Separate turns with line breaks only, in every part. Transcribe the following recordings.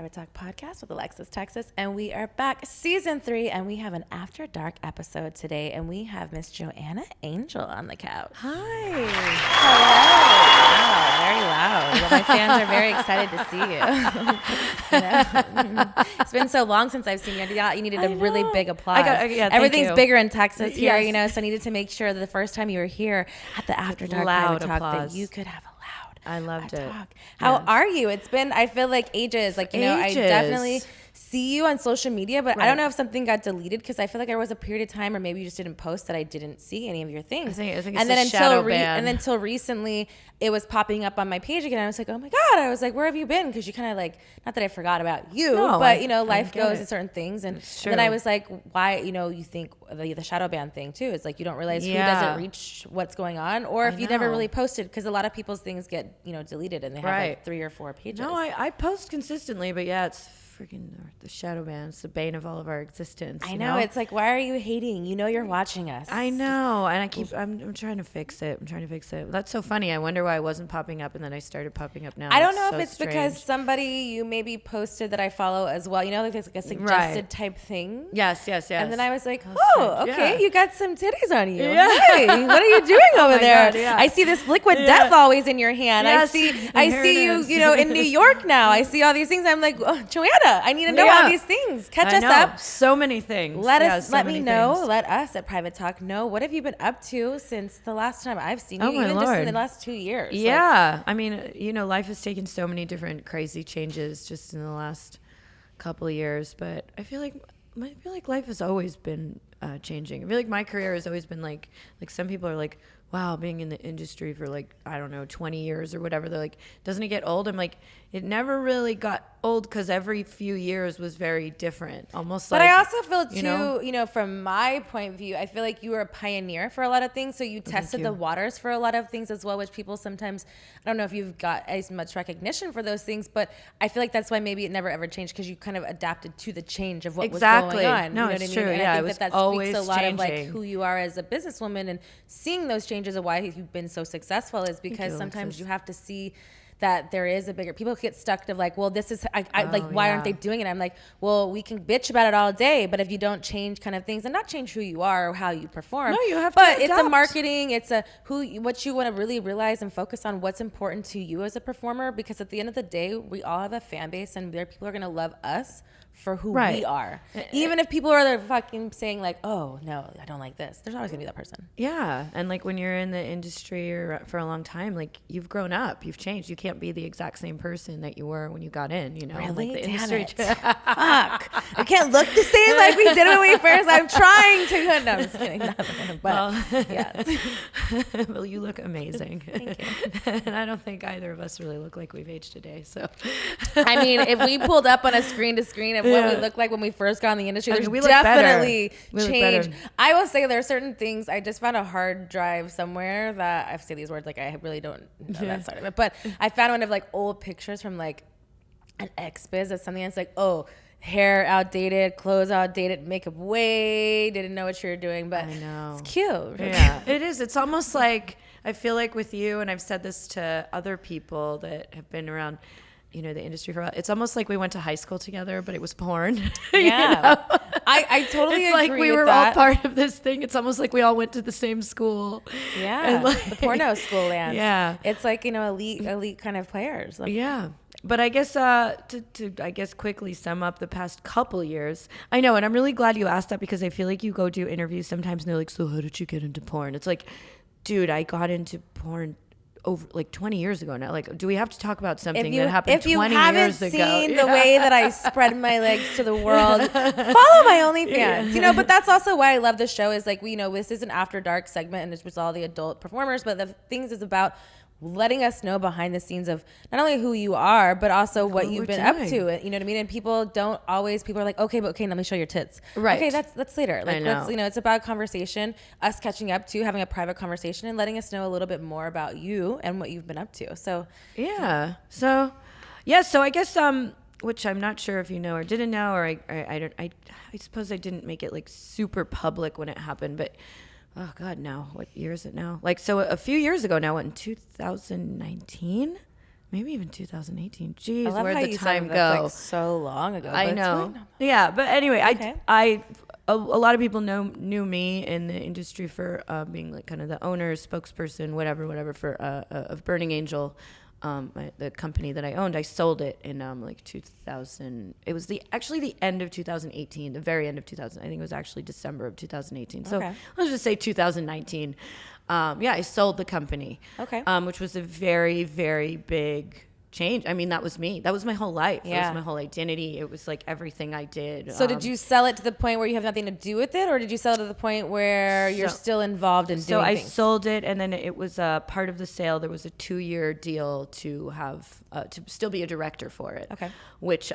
Private Talk podcast with Alexis, Texas, and we are back, season 3, and we have an After Dark episode today, and we have Miss Joanna Angel on the couch.
Hi.
Hello. Wow, very loud. Well, my fans are very excited to see you. It's been so long since I've seen you. You needed a really big applause. Everything's bigger in Texas here,
yes.
so I needed to make sure that the first time you were here at the After Dark Private Talk that you could have
I loved it.
Talk. How are you? It's been, I feel like ages. I definitely see you on social media, but I don't know if something got deleted because I feel like there was a period of time, or maybe you just didn't post, that I didn't see any of your things.
I think it's shadow ban.
And then until recently, it was popping up on my page again. I was like, oh my God. I was like, where have you been? Because you kind of like, not that I forgot about you, but life goes to certain things. And then I was like, why, you think the shadow ban thing too. It's like, you don't realize who doesn't reach what's going on, or if you never really posted, because a lot of people's things get, deleted and they have like 3 or 4 pages.
No, I post consistently, but it's freaking the shadow ban. It's the bane of all of our existence.
I know. It's like, why are you hating? You're watching us.
I know. And I'm trying to fix it. That's so funny. I wonder why I wasn't popping up, and then I started popping up now.
I don't know if it's strange. Because somebody you maybe posted that I follow as well. Like it's like a suggested type thing.
Yes.
And then I was like, okay, you got some titties on you.
Yeah.
Hey, what are you doing over there?
God, yeah.
I see this liquid death always in your hand.
Yes.
I see you, in New York now. I see all these things. I'm like, oh, Joanna, I need to know all these things. Catch us up.
So many things.
Let me know. Let us at Private Talk know, what have you been up to since the last time I've seen you, even just in the last 2 years.
Yeah. I mean, life has taken so many different crazy changes just in the last couple of years, but I feel like life has always been changing. I feel like my career has always been like some people are like, wow, being in the industry for 20 years or whatever, they're like, doesn't it get old? I'm like, it never really got old, because every few years was very different, almost.
But I also feel too, from my point of view, I feel like you were a pioneer for a lot of things. So you tested the waters for a lot of things as well, which people sometimes, I don't know if you've got as much recognition for those things, but I feel like that's why maybe it never ever changed, because you kind of adapted to the change of what was going on.
No,
it's
true.
And
yeah,
I think that speaks a lot
changing.
of like who you are as a businesswoman, and seeing those changes of why you've been so successful is because sometimes you have to see that there is a bigger, people get stuck to like, well, this is, why aren't they doing it? I'm like, well, we can bitch about it all day, but if you don't change kind of things, and not change who you are or how you perform.
No, you have
but
to
it's
adapt.
a marketing, it's what you want to really realize and focus on, what's important to you as a performer, because at the end of the day, we all have a fan base, and there people are going to love us for who we are. Even if people are fucking saying like, oh no, I don't like this, there's always gonna be that person.
Yeah. And like when you're in the industry or for a long time, like you've grown up, you've changed. You can't be the exact same person that you were when you got in,
Really?
Like the
Damn
industry.
it. Fuck. I can't look the same like we did when we first. I'm trying to. No, I'm just kidding. But
Well, you look amazing.
Thank you.
And I don't think either of us really look like we've aged today. So
I mean, if we pulled up on a screen to screen of what we looked like when we first got in the industry, there's
we
definitely change.
better.
I will say there are certain things. I just found a hard drive somewhere that I say these words like I really don't know that side of it, but I found one of like old pictures from like an ex-biz of something that's like, oh, hair outdated, clothes outdated, makeup didn't know what you were doing, but
I know.
It's cute.
Yeah, it is. It's almost like, I feel like with you, and I've said this to other people that have been around the industry for a while, it's almost like we went to high school together, but it was porn.
Yeah. I totally
it's
agree
like we
with
were
that.
all part of this thing. It's almost like we all went to the same school.
Yeah. The porno school land.
Yeah.
It's like, elite kind of players. Like,
yeah. But I guess to quickly sum up the past couple years, I know, and I'm really glad you asked that, because I feel like you go do interviews sometimes and they're like, so how did you get into porn? It's like, dude, I got into porn over like 20 years ago now. Like, do we have to talk about something that happened 20 years ago?
If you haven't seen the way that I spread my legs to the world, follow my OnlyFans. But that's also why I love the show, is like, this is an After Dark segment, and it's with all the adult performers, but the things is about letting us know behind the scenes of not only who you are, but also what you've been up to. You know what I mean? And people are like, okay, let me show your tits.
Right.
Okay, that's later. Like,
I know.
it's about conversation, us catching up to, having a private conversation, and letting us know a little bit more about you and what you've been up to. So,
yeah. So I guess, which I'm not sure if you know or didn't know, or I suppose I didn't make it like super public when it happened, but oh God, now what year is it now? Like, so a few years ago now, what, in 2019? maybe even 2018. Jeez,
I love
where'd
how
the
you
time
said
go?
that's like so long ago.
I
but it's
know.
really not.
Yeah, but anyway,
Okay.
a lot of people knew me in the industry for being like kind of the owner, spokesperson, whatever for of Burning Angel, the company that I owned. I sold it in like 2000. It was actually the end of 2018, the very end of 2000. I think it was actually December of 2018. So
Okay.
let's just say 2019. Yeah, I sold the company.
Okay.
Which was a very, very big change. I mean, that was me. That was my whole life. That
Yeah.
was my whole identity. It was like everything I did.
So did you sell it to the point where you have nothing to do with it, or did you sell it to the point where you're still involved in doing
So I
things?
sold it, and then it was part of the sale. There was a 2-year deal to have to still be a director for it.
Okay.
Which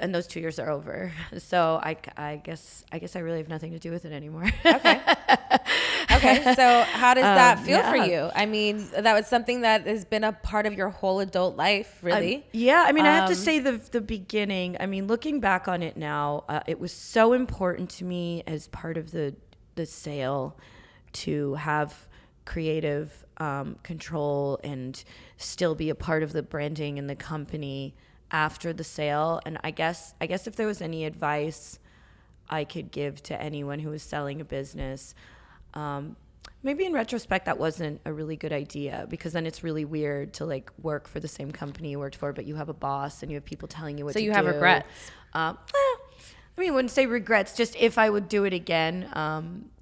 and those 2 years are over. So I guess I really have nothing to do with it anymore.
Okay. Okay. So how does that feel for
yeah.
you? I mean, that was something that has been a part of your whole adult life, really.
Yeah, I mean, I have to say the beginning. I mean, looking back on it now, it was so important to me as part of the sale to have creative control and still be a part of the branding and the company after the sale. And I guess if there was any advice I could give to anyone who was selling a business, maybe in retrospect that wasn't a really good idea, because then it's really weird to like work for the same company you worked for, but you have a boss and you have people telling you what to do.
So you have regrets.
I mean, I wouldn't say regrets, just if I would do it again,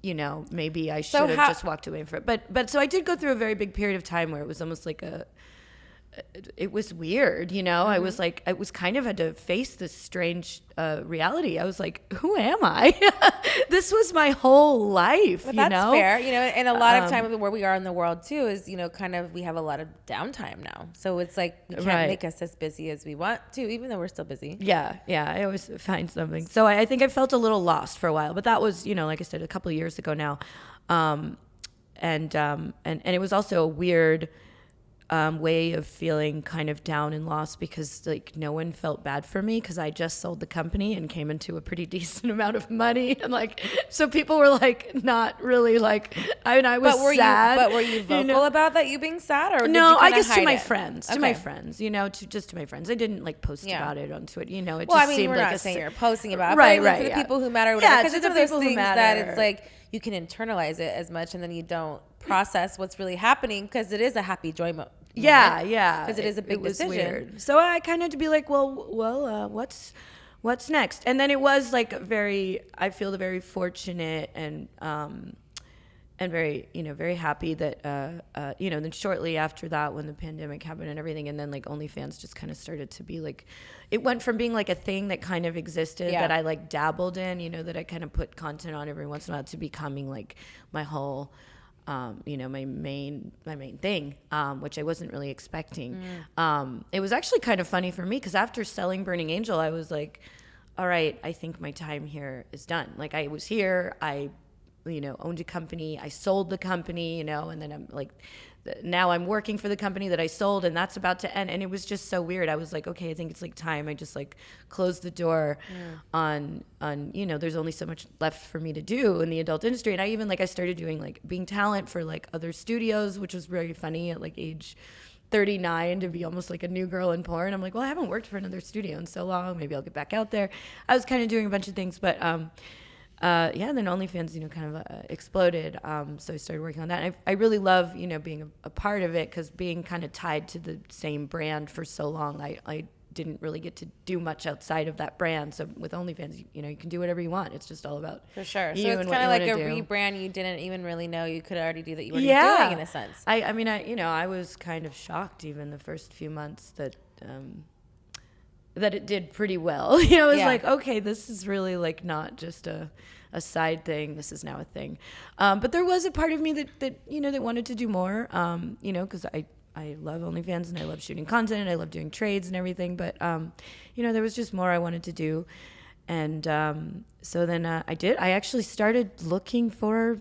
maybe I should have just walked away from it. But so I did go through a very big period of time where it was almost like it was weird, Mm-hmm. I was kind of had to face this strange reality. I was like, who am I? This was my whole life,
But that's fair, and a lot of time where we are in the world too is, kind of we have a lot of downtime now. So it's like we can't make us as busy as we want to, even though we're still busy.
Yeah. I always find something. So I think I felt a little lost for a while, but that was, like I said, a couple of years ago now. And it was also a weird way of feeling kind of down and lost, because like no one felt bad for me because I just sold the company and came into a pretty decent amount of money, and like so people were like not really like I was sad.
But were you vocal about that, you being sad, or
no?
did you
I guess to my
it?
friends,
Okay.
to my friends, just to my friends. I didn't like post about it on Twitter. It
well,
just
I mean,
seemed
we're
like
not saying you're posting about it,
right,
but for the
yeah.
people who matter, whatever, because it's one of those things that
matter.
it's like you can internalize it as much, and then you don't process what's really happening, because it is a happy joy moment.
Yeah.
Because it is a big decision.
Weird. So I kind of had to be like, what's next? And then it was like I feel very fortunate and very, very happy that, then shortly after that, when the pandemic happened and everything, and then like OnlyFans just kind of started to be like, it went from being like a thing that kind of existed that I like dabbled in, that I kind of put content on every once in a while, to becoming like my whole, my main thing, which I wasn't really expecting. It was actually kind of funny for me, because after selling Burning Angel, I was like, all right, I think my time here is done. Like I was here, I, owned a company, I sold the company, and then I'm like, now I'm working for the company that I sold, and that's about to end. And it was just so weird. I was like, okay, I think it's like time. I just like closed the door on, there's only so much left for me to do in the adult industry. And I even I started doing like being talent for like other studios, which was very funny at like age 39 to be almost like a new girl in porn. I'm like, well, I haven't worked for another studio in so long. Maybe I'll get back out there. I was kind of doing a bunch of things, but, and then OnlyFans, kind of exploded. So I started working on that. And I really love, being a part of it, because being kind of tied to the same brand for so long, I didn't really get to do much outside of that brand. So with OnlyFans, you can do whatever you want. It's just all about
for sure.
You
so it's
and
kind of like a
do.
rebrand you didn't even really know you could already do that you were doing, in a sense.
I mean, I was kind of shocked even the first few months that it did pretty well. It was like, okay, this is really like not just a side thing. This is now a thing. But there was a part of me that that wanted to do more, because I love OnlyFans and I love shooting content and I love doing trades and everything. But, there was just more I wanted to do. And so then I did. I actually started looking for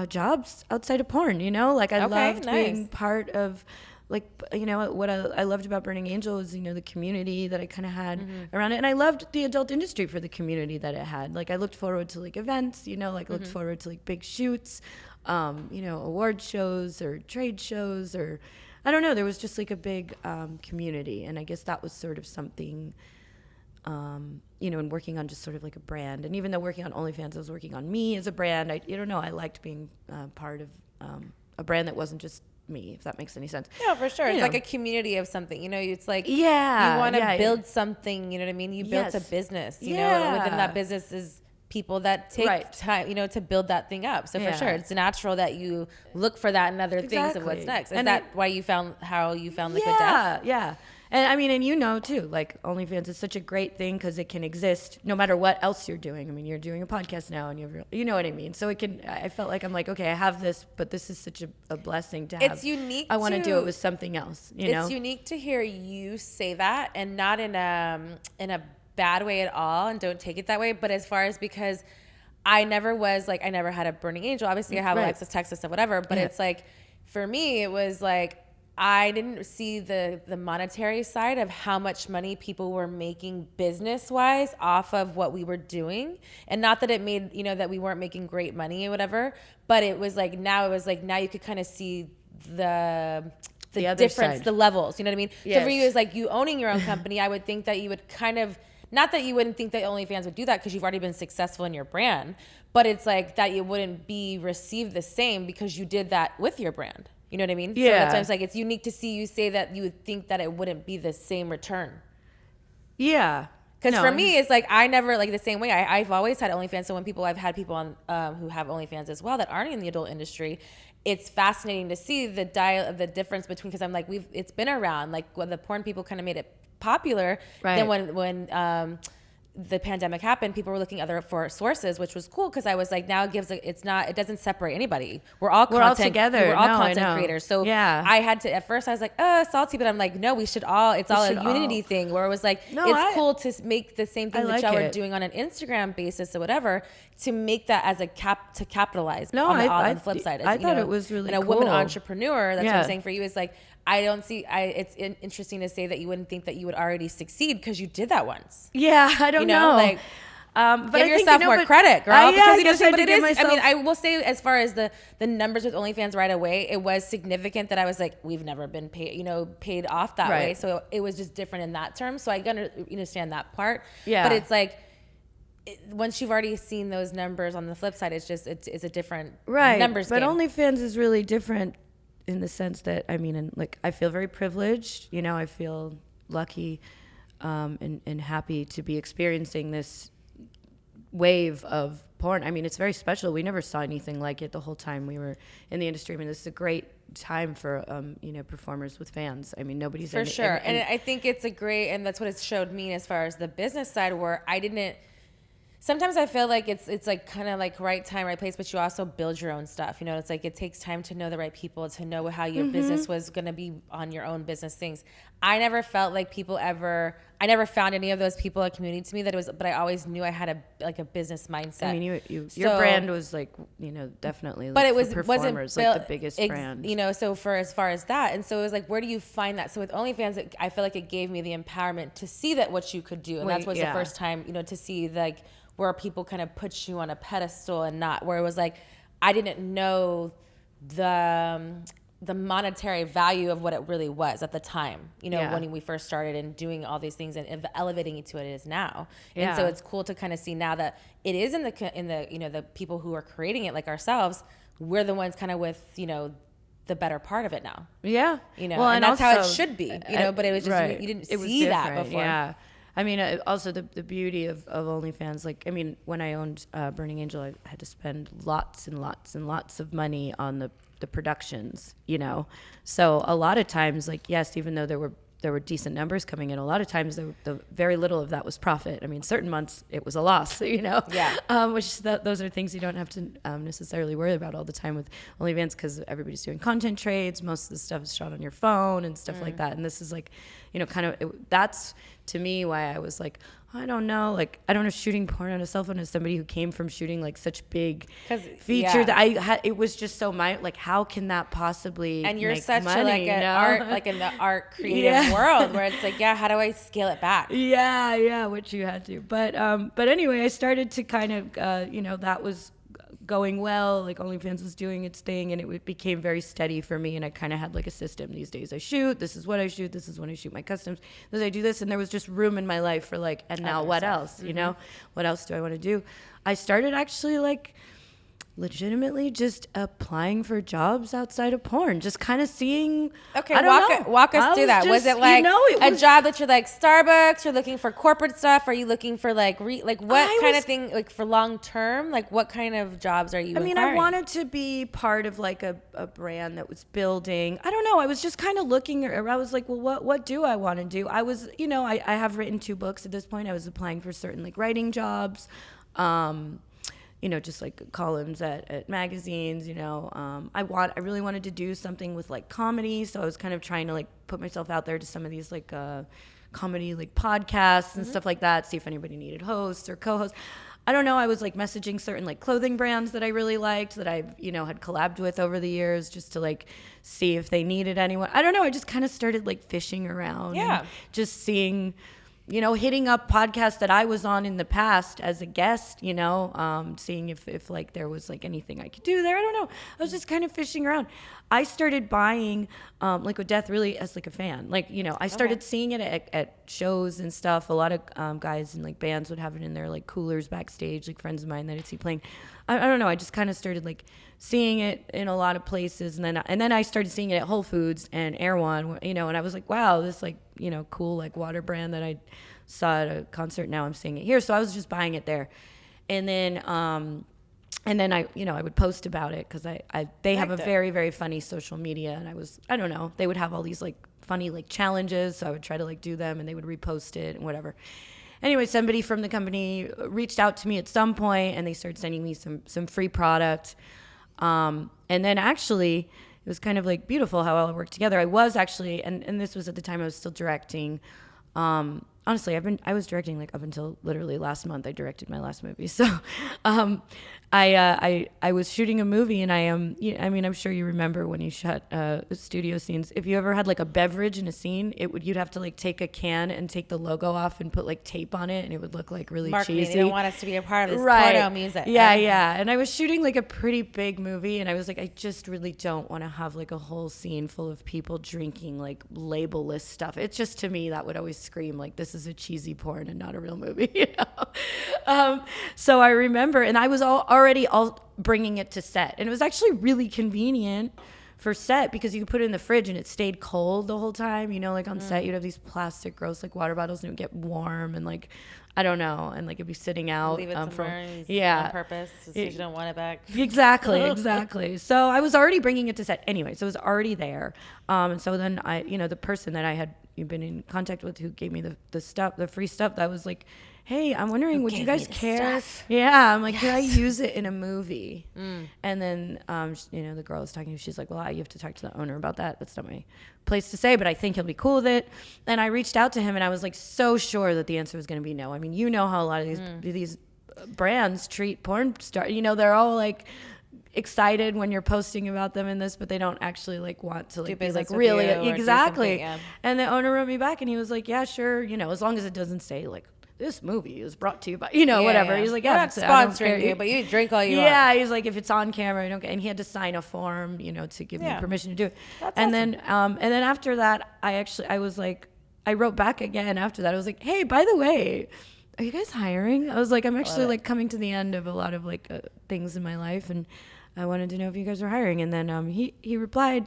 jobs outside of porn, I loved being part of, what I loved about Burning Angel was, the community that I kind of had around it. And I loved the adult industry for the community that it had. I looked forward to events, looked forward to big shoots, award shows or trade shows, or I don't know, there was just like a big community, and I guess that was sort of something, you know, and working on just sort of like a brand. And even though working on OnlyFans, I was working on me as a brand. I don't know, I liked being part of a brand that wasn't just me, if that makes any sense.
No, for sure. It's
know.
like a community of something. You know, it's like you
Yeah,
want to
yeah.
build something. You know what I mean? You built a
Yes.
business. You know, and within that business is people that take
Right.
time, you know, to build that thing up. So
Yeah.
for sure, it's natural that you look for that and other things of what's
Exactly.
next. Is
And
that why you found Liquid Death?
Yeah. And I mean, and you know too, like OnlyFans is such a great thing because it can exist no matter what else you're doing. I mean, you're doing a podcast now, and you know what I mean. So it can. I felt like I'm like, okay, I have this, but this is such a blessing to have.
It's unique.
I want to do
to-
it with something else. You know,
It's unique to hear you say that, and not in a bad way at all, and don't take it that way. But as far as, because I never had a burning angel. Obviously, I have
Right.
Alexis, Texas, and whatever. But
Yeah.
it's like, for me, it was like I didn't see the monetary side of how much money people were making business wise off of what we were doing, and not that it made, you know, that we weren't making great money or whatever. But it was like now you could kind of see the
The other
difference,
side.
the levels. You know what I mean? So for
Yes.
you, it's like you owning your own company. I would think that you would kind of, not that you wouldn't think that OnlyFans would do that because you've already been successful in your brand, but it's like that you wouldn't be received the same because you did that with your brand. You know what I mean? So
Yeah.
that's why it's like, it's unique to see you say that you would think that it wouldn't be the same return.
yeah.
Because
No,
for me, it's like I never, like the same way. I've always had OnlyFans. So when I've had people on who have OnlyFans as well that aren't in the adult industry, it's fascinating to see the difference between, because I'm like, it's been around. Like when the porn people kind of made it popular,
Right.
then when the pandemic happened, people were looking for sources, which was cool because I was like, now it doesn't separate anybody. We're all
together.
We're all
No, I
content
know.
creators. So
Yeah.
I had to, at first I was like, salty, but I'm like, no, it's all a unity thing where it was like,
No,
it's cool to make the same thing
I
that
like
y'all are
it.
doing on an Instagram basis or whatever, to make that as to capitalize
No,
on
I
the flip side.
I
you
thought
know,
it was really
and a woman
cool.
entrepreneur. That's what
Yeah.
I'm saying for you is like, I don't see. It's interesting to say that you wouldn't think that you would already succeed because you did that once.
Yeah, I don't
You know, like,
but
Give
I think,
yourself more credit, girl.
Yeah,
because
I
you know,
guess I
but
did
it
give
is.
myself.
I mean, I will say, as far as the numbers with OnlyFans right away, it was significant that I was like, we've never been paid off that way.
Right.
So it was just different in that term. So I understand that part.
Yeah.
But it's like, once you've already seen those numbers on the flip side, it's a different numbers
But
game.
OnlyFans is really different in the sense that, I mean, and like I feel very privileged. You know, I feel lucky and happy to be experiencing this wave of porn. I mean, it's very special. We never saw anything like it the whole time we were in the industry. I mean, this is a great time for performers with fans. I mean, nobody's
For sure. And I think it's and that's what it showed me as far as the business side, where I didn't. Sometimes I feel like it's like kind of like right time, right place, but you also build your own stuff. You know, it's like it takes time to know the right people, to know how your business was going to be on your own business things. I never felt like I never found any of those people a community to me but I always knew I had a business mindset.
I mean, your brand was like, definitely.
But
like,
it was
for performers,
wasn't
like the biggest brand.
So for as far as that, and so it was like, where do you find that? So with OnlyFans, I feel like it gave me the empowerment to see that what you could do, and that's the first time, to see like where people kind of put you on a pedestal and not where it was like I didn't know the monetary value of what it really was at the time, when we first started and doing all these things and elevating it to what it is now.
Yeah.
And so it's cool to kind of see now that it is in the the people who are creating it, like ourselves, we're the ones kind of with, the better part of it now.
Yeah.
Well, and that's how it should be, but it was just,
right.
you didn't
It was
see that
different,
before.
Yeah. I mean, also the beauty of OnlyFans, like, I mean, when I owned Burning Angel, I had to spend lots and lots and lots of money on the productions, So a lot of times, like, yes, even though there were decent numbers coming in, a lot of times the very little of that was profit. I mean, certain months it was a loss,
Yeah.
Which those are things you don't have to necessarily worry about all the time with OnlyFans because everybody's doing content trades. Most of the stuff is shot on your phone and stuff like that. And this is like, that's to me why I was like, I don't know, shooting porn on a cell phone as somebody who came from shooting like such big feature that I had. It was just so how can that possibly
and you're
make
such
money,
art, like in the art creative world where it's like, how do I scale it back?
Yeah, which you had to. But anyway, I started to kind of, that was going well. Like OnlyFans was doing its thing, and it became very steady for me. And I kind of had like a system. These days I shoot. This is what I shoot. This is when I shoot my customs. This I do this, and there was just room in my life for like, and now what else? You know, what else do I want to do? I started actually like legitimately just applying for jobs outside of porn, just kind of seeing.
Okay, walk us through that. Was it like a job that you're like Starbucks? You're looking for corporate stuff? Are you looking for like what kind of thing, like for long term? Like what kind of jobs are you? I mean,
I wanted to be part of like a brand that was building. I don't know. I was just kind of looking. I was like, well, what do I want to do? I was, I have written 2 books at this point. I was applying for certain like writing jobs. Just like columns at magazines, I really wanted to do something with like comedy. So I was kind of trying to like put myself out there to some of these like comedy like podcasts and stuff like that, see if anybody needed hosts or co-hosts. I don't know. I was like messaging certain like clothing brands that I really liked that I've, had collabed with over the years just to like see if they needed anyone. I don't know. I just kind of started like fishing around.
Yeah.
And just seeing, hitting up podcasts that I was on in the past as a guest, seeing if like there was like anything I could do there. I don't know. I was just kind of fishing around. I started buying Liquid Death really as like a fan. Like, I started seeing it at shows and stuff. A lot of guys and like bands would have it in their like coolers backstage, like friends of mine that I'd see playing. I don't know. I just kind of started like seeing it in a lot of places. And then I started seeing it at Whole Foods and Erewhon, and I was like, wow, this like, cool like water brand that I saw at a concert. Now I'm seeing it here. So I was just buying it there. And then I, I would post about it because they have a very, very funny social media. And I don't know, they would have all these like funny like challenges. So I would try to like do them and they would repost it and whatever. Anyway, somebody from the company reached out to me at some point and they started sending me some free product. And then actually it was kind of like beautiful how all it worked together. I was actually, and this was at the time I was still directing. Honestly, I was directing like up until literally last month. I directed my last movie. So, I was shooting a movie and I'm sure you remember when you shot studio scenes. If you ever had like a beverage in a scene, you'd have to like take a can and take the logo off and put like tape on it and it would look like really cheesy.
They don't want us to be a part of this porno music.
Yeah. And I was shooting like a pretty big movie and I was like, I just really don't want to have like a whole scene full of people drinking like label-less stuff. It's just, to me, that would always scream like this is a cheesy porn and not a real movie, So I remember, and I was already bringing it to set, and it was actually really convenient for set because you could put it in the fridge and it stayed cold the whole time. Like on set, you'd have these plastic, gross like water bottles, and it would get warm and like I don't know, and like it'd be sitting out.
Leave it on purpose, so you don't want it back.
Exactly. So I was already bringing it to set anyway, so it was already there. And so then I, the person that I had been in contact with who gave me the stuff, the free stuff, that was like, hey, I'm wondering, would you guys care? Yeah, I'm like, yes. Could I use it in a movie? And then, the girl I was talking to, she's like, well, you have to talk to the owner about that. That's not my place to say, but I think he'll be cool with it. And I reached out to him, and I was like so sure that the answer was going to be no. I mean, how a lot of these brands treat porn stars. They're all like excited when you're posting about them in this, but they don't actually like want to like be like really exactly. And the owner wrote me back, and he was like, yeah, sure, as long as it doesn't say like, this movie is brought to you by, whatever. Yeah. He's like, yeah,
I'm not sponsoring you, but you drink all you want.
Yeah, he's like, if it's on camera, I don't get. And he had to sign a form, to give me permission to do it.
That's
and
awesome.
Then after that, I was like, I wrote back again after that. I was like, hey, by the way, are you guys hiring? I was like, I'm actually like coming to the end of a lot of like things in my life, and I wanted to know if you guys were hiring. And then he replied.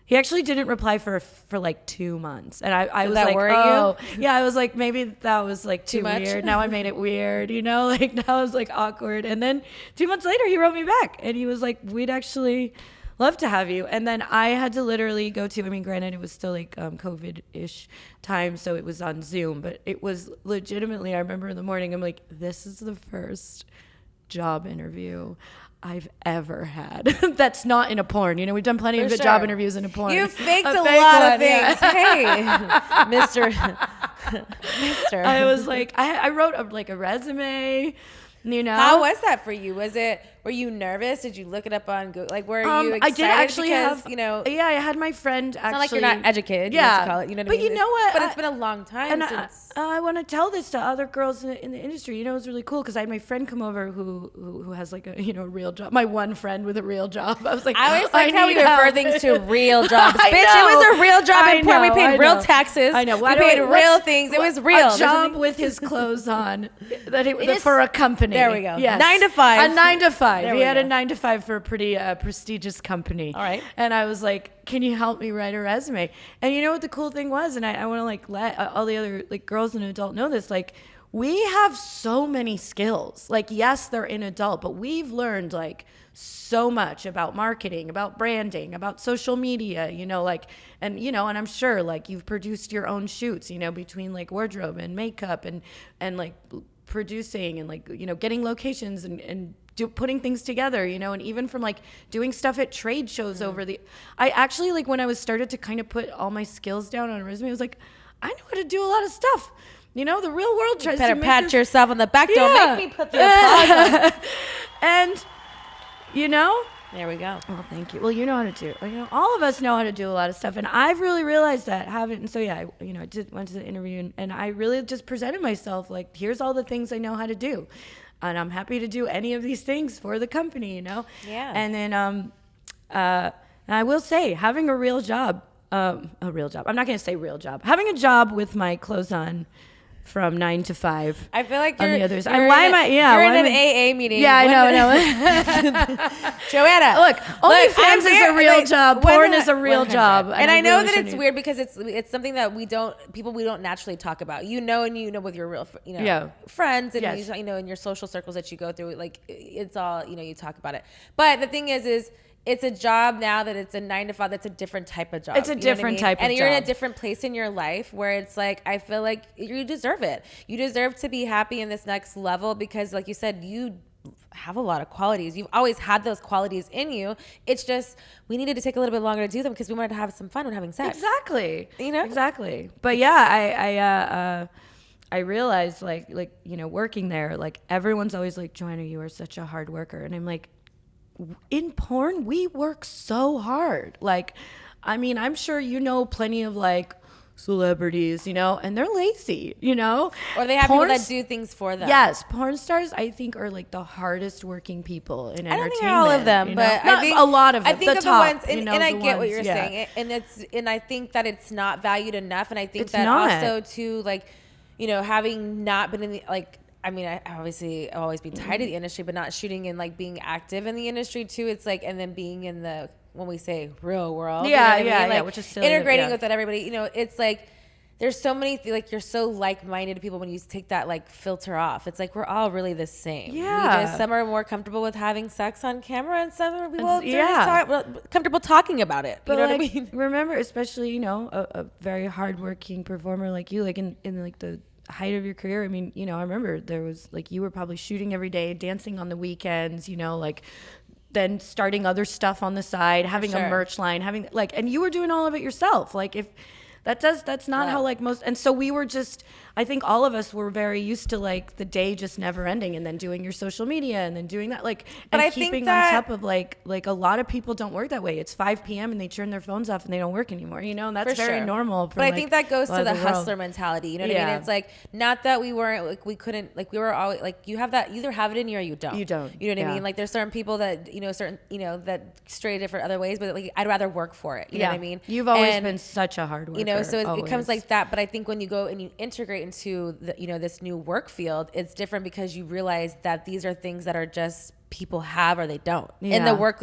He actually didn't reply for like 2 months. And I was like, oh, yeah, I was like, maybe that was like too weird. Now I made it weird, like now it's like awkward. And then 2 months later, he wrote me back and he was like, we'd actually love to have you. And then I had to literally go to, granted, it was still like COVID-ish time. So it was on Zoom, but it was legitimately, I remember in the morning, I'm like, this is the first job interview I've ever had that's not in a porn. We've done plenty of good job interviews in a porn.
You faked a lot of things. Yeah. Hey, Mister.
I was like, I wrote a resume.
How was that for you? Was it were you nervous? Did you look it up on Google? Like, were you excited?
I did actually
because,
yeah, I had my friend actually.
It's not like you're not educated.
Yeah.
You have to call it, you know what I mean?
But you know what?
But it's been a long time
and
since.
I want to tell this to other girls in the industry. You know, it was really cool because I had my friend come over who has like a real job. My one friend with a real job. I was like,
I always like how we
need
refer
help.
things to real jobs.
I
Bitch, it
know.
was a real job
I
in porn. We
know,
paid
I
real
know.
taxes.
I know.
We paid real things. It was real.
A job with his clothes on for a company.
There we go.
Yes.
9 to 5.
A 9 to 5.
There
He
we
had
go.
a 9 to 5 for a pretty prestigious company.
All right.
And I was like, can you help me write a resume? And you know what the cool thing was? And I want to like let all the other like girls and adult know this. Like, we have so many skills. Like, yes, they're in adult, but we've learned like so much about marketing, about branding, about social media, like, and, and I'm sure like you've produced your own shoots, between like wardrobe and makeup and like producing and like, getting locations and putting things together, and even from like doing stuff at trade shows I actually like when I was started to kind of put all my skills down on a resume, I was like, I know how to do a lot of stuff. The real world tries to make
pat yourself on the back.
Yeah.
Don't make me put the applause on.
And,
There we go.
Oh, thank you. Well, you know how to do. All of us know how to do a lot of stuff, and I've really realized that. And so yeah, I went to the interview, and I really just presented myself like, here's all the things I know how to do, and I'm happy to do any of these things for the company.
Yeah.
And then and I will say, having a real job. I'm not going to say real job. Having a job with my clothes on. From 9 to 5.
I feel like
on
you're.
the others.
You're
Why
in
am I? Yeah.
You're
why
in
am
an AA meeting.
Yeah, I know.
Joanna,
Look, OnlyFans is a real job. Porn is a real
100.
job.
And I know
really
that it's
shouldn't-
weird because it's something that we don't naturally talk about. And with your real friends and
Yes.
in your social circles that you go through. Like, it's all you talk about it. But the thing is it's a job now that it's a 9 to 5. That's a different type of job.
It's a different type of job.
And you're in a different place in your life where it's like, I feel like you deserve it. You deserve to be happy in this next level because, like you said, you have a lot of qualities. You've always had those qualities in you. It's just we needed to take a little bit longer to do them because we wanted to have some fun when having sex.
Exactly.
Exactly.
But yeah, I realized like working there, like everyone's always like, Joanna, you are such a hard worker, and I'm like, in porn, we work so hard. Like, I mean, I'm sure plenty of like celebrities, and they're lazy,
Or they have people that do things for them.
Yes, porn stars, I think, are like the hardest working people in entertainment.
I don't think all of them, but I think
a lot of them.
I think
the
of
top,
the ones, and I get what you're saying, and I think that it's not valued enough, and I think
It's
that
not.
also too, like, having not been in the like. I mean, I obviously I'll always be tied to the industry, but not shooting and like being active in the industry too. It's like, and then being in the, when we say real world,
yeah, which is silly,
integrating with everybody. It's like there's so many like you're so like-minded people when you take that like filter off. It's like we're all really the same.
Yeah.
Some are more comfortable with having sex on camera, and some are comfortable talking about it.
But
You know
like,
what I mean?
remember, especially a very hardworking performer like you, like in like the height of your career. I mean, I remember there was like you were probably shooting every day, dancing on the weekends, like then starting other stuff on the side, having a merch line, having like, and you were doing all of it yourself. Like if that's not how like most, and so we were just, I think all of us were very used to like the day just never ending and then doing your social media and then doing that, like,
But
and
I
keeping
think that,
on top of like a lot of people don't work that way. It's 5 p.m. and they turn their phones off and they don't work anymore, and that's very normal.
But I think that goes to the hustler mentality. You know what I mean?
Yeah.
It's like, not that we weren't, like, we couldn't, like, we were always, like, you have that, you either have it in you or you don't.
You don't.
You know what I
Yeah.
mean? Like, there's certain people that, that stray different other ways, but like, I'd rather work for it. You know what I mean?
You've always been such a hard worker.
So it comes like that. But I think when you go and you integrate into the, this new work field, it's different because you realize that these are things that are just people have or they don't in the work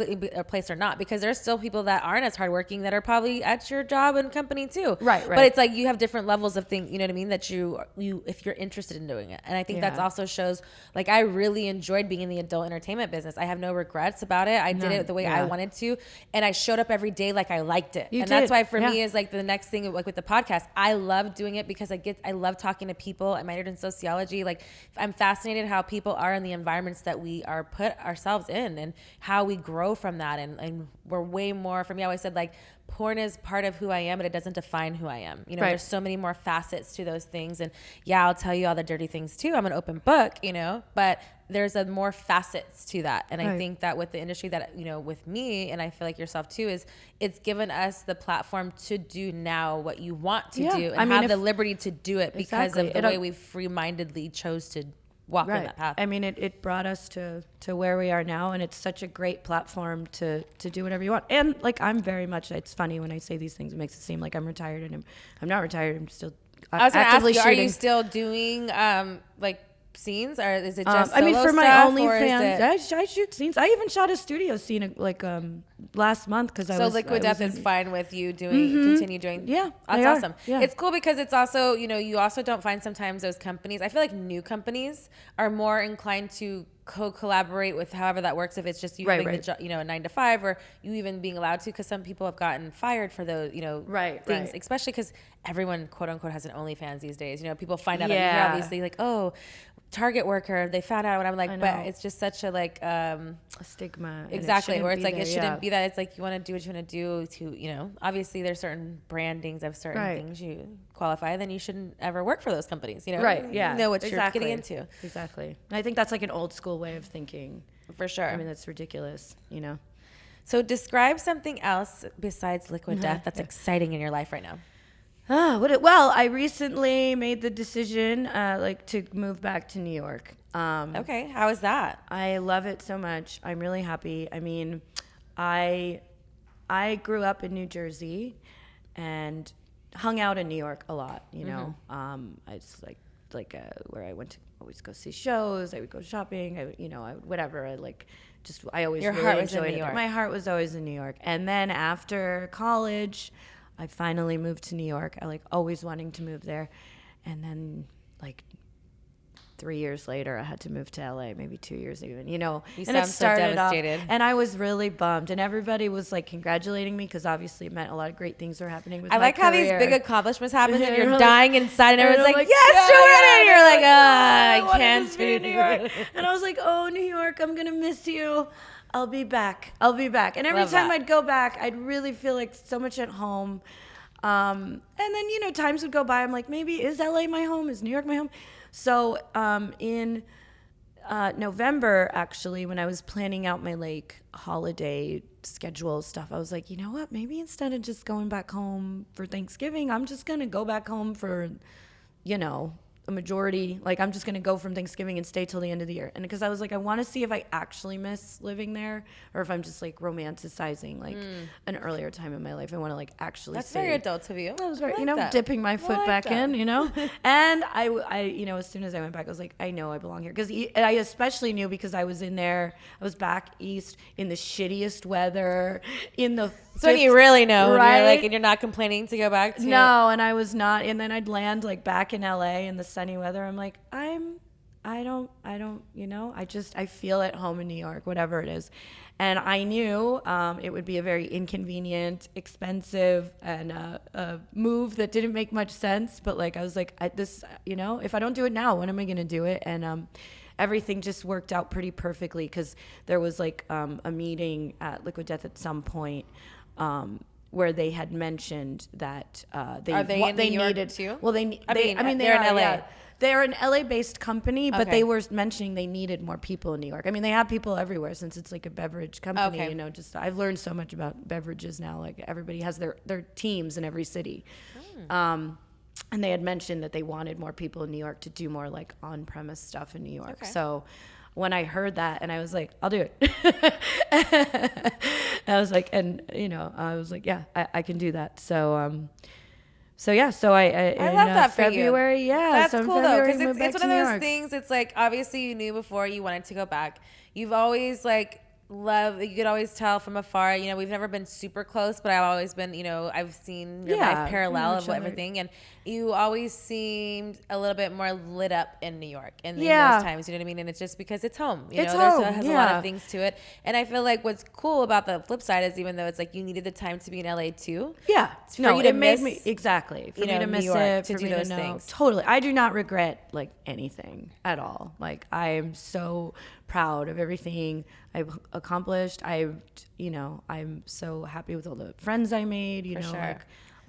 place or not, because there's still people that aren't as hardworking that are probably at your job and company too.
Right.
But it's like you have different levels of things, you know what I mean, that you if you're interested in doing it. And I think that's also shows, like, I really enjoyed being in the adult entertainment business. I have no regrets about it. I did it the way I wanted to, and I showed up every day like I liked it. That's why for me is like the next thing, like with the podcast, I love doing it because I love talking to people. I minored in sociology. Like, I'm fascinated how people are in the environments that we are put ourselves in and how we grow from that, and we're way more, for me, I always said, like, porn is part of who I am, but it doesn't define who I am. There's so many more facets to those things, and I'll tell you all the dirty things too. I'm an open book, but there's a more facets to that. And I
Right.
think that with the industry that, you know, with me, and I feel like yourself too, is it's given us the platform to do now what you want to
Yeah.
do and
I mean,
have the liberty to do it because
Exactly.
of the
It,
way we free-mindedly chose to walk in that path.
I mean, it brought us to where we are now, and it's such a great platform to do whatever you want. And like, I'm very much, it's funny when I say these things, it makes it seem like I'm retired, and I'm not retired. I'm still
I was going to ask
actively
you,
shooting.
are you still doing like scenes, or is it just
I mean,
solo
for my
stuff, or is
OnlyFans,
it-
I shoot scenes. I even shot a studio scene like last month because
So Liquid Death is fine with you doing, continue doing.
Yeah,
That's
they are.
awesome.
Yeah.
It's cool because it's also, you know, you also don't find sometimes those companies. I feel like new companies are more inclined to co-collaborate with however that works. If it's just you having the job, you know, a 9 to 5, or you even being allowed to, because some people have gotten fired for those, you know, things, especially because everyone quote unquote has an OnlyFans these days. You know, people find out, you hear all these things like, oh, Target worker, they found out, and I'm like, but it's just such a like
a stigma.
Exactly, where it's like
there,
it shouldn't be that. It's like you want to do what you want to do to, you know, obviously there's certain brandings of certain things you qualify, then you shouldn't ever work for those companies, you know. You know what you're getting into.
Exactly. And I think that's like an old school way of thinking.
For sure.
I mean, that's ridiculous, you know.
So describe something else besides Liquid Death that's exciting in your life right now.
Well, I recently made the decision like to move back to New York.
Okay, how is that?
I love it so much. I'm really happy. I mean, I grew up in New Jersey and hung out in New York a lot, you know. It's like where I went to always go see shows. I would go shopping. I always
Your
really
heart was in
enjoyed
New
it.
York.
My heart was always in New York. And then after college, I finally moved to New York. I like always wanting to move there. And then like 3 years later, I had to move to LA, maybe 2 years even, you know.
You
and
sound
it started
so devastated.
off, and I was really bummed. And everybody was like congratulating me because obviously it meant a lot of great things were happening with
I
my
like how these
career.
big accomplishments happen and you're
Really?
dying inside and everyone's
I'm
like, yes,
yeah,
Joanna! And you're like, I
wanted
can't
to be in New York. And I was like, oh, New York, I'm going to miss you. I'll be back. And every
Love
time
that.
I'd go back, I'd really feel like so much at home. And then, you know, times would go by. I'm like, maybe is LA my home? Is New York my home? So in November, actually, when I was planning out my like holiday schedule stuff, I was like, you know what? Maybe instead of just going back home for Thanksgiving, I'm just going to go back home for, you know, a majority. Like, I'm just going to go from Thanksgiving and stay till the end of the year. And because I was like, I want to see if I actually miss living there or if I'm just like romanticizing like an earlier time in my life. I want to like actually
That's
stay.
very adult of you.
I was very,
I like
you know,
that.
dipping my foot
like
back
that.
in, you know, and I, you know, as soon as I went back, I was like, I know I belong here. Cause I especially knew because I was in there, I was back east in the shittiest weather in the,
So when you really know,
right?
and you're like, and you're not complaining to go back to.
No, and I was not. And then I'd land like back in LA in the sunny weather. I'm like, I don't, you know, I feel at home in New York, whatever it is. And I knew it would be a very inconvenient, expensive, and a move that didn't make much sense. But like, I was like, you know, if I don't do it now, when am I going to do it? And everything just worked out pretty perfectly because there was like a meeting at Liquid Death at some point where they had mentioned that they
in New York
needed
too?
Well, I mean
they're in LA.
Yeah. They're an LA-based company, but
Okay.
they were mentioning they needed more people in New York. I mean, they have people everywhere since it's like a beverage company.
Okay.
You know, just I've learned so much about beverages now. Like everybody has their teams in every city. And they had mentioned that they wanted more people in New York to do more like on-premise stuff in New York.
Okay.
So when I heard that, and I was like, I'll do it. I was like, and you know, I was like, yeah, I can do that. So I
love that for you.
February, yeah.
That's
so in
cool though,
February,
because
moved back
it's
to
one of
New
those
York.
things. It's like obviously you knew before you wanted to go back. You've always like loved. You could always tell from afar. You know, we've never been super close, but I've always been. You know, I've seen your life parallel of everything, and you always seemed a little bit more lit up in New York in those times. You know what I mean? And it's just because it's home. You
It's
know,
home,
it has a lot of things to it. And I feel like what's cool about the flip side is even though it's like you needed the time to be in LA too.
Yeah,
for you to
it made
miss,
me exactly for
you
me
know,
to
New
miss
York,
it,
to
for
do
me
those
to know.
things.
Totally, I do not regret like anything at all. Like I am so proud of everything I've accomplished. I'm so happy with all the friends I made. You know,
sure.
like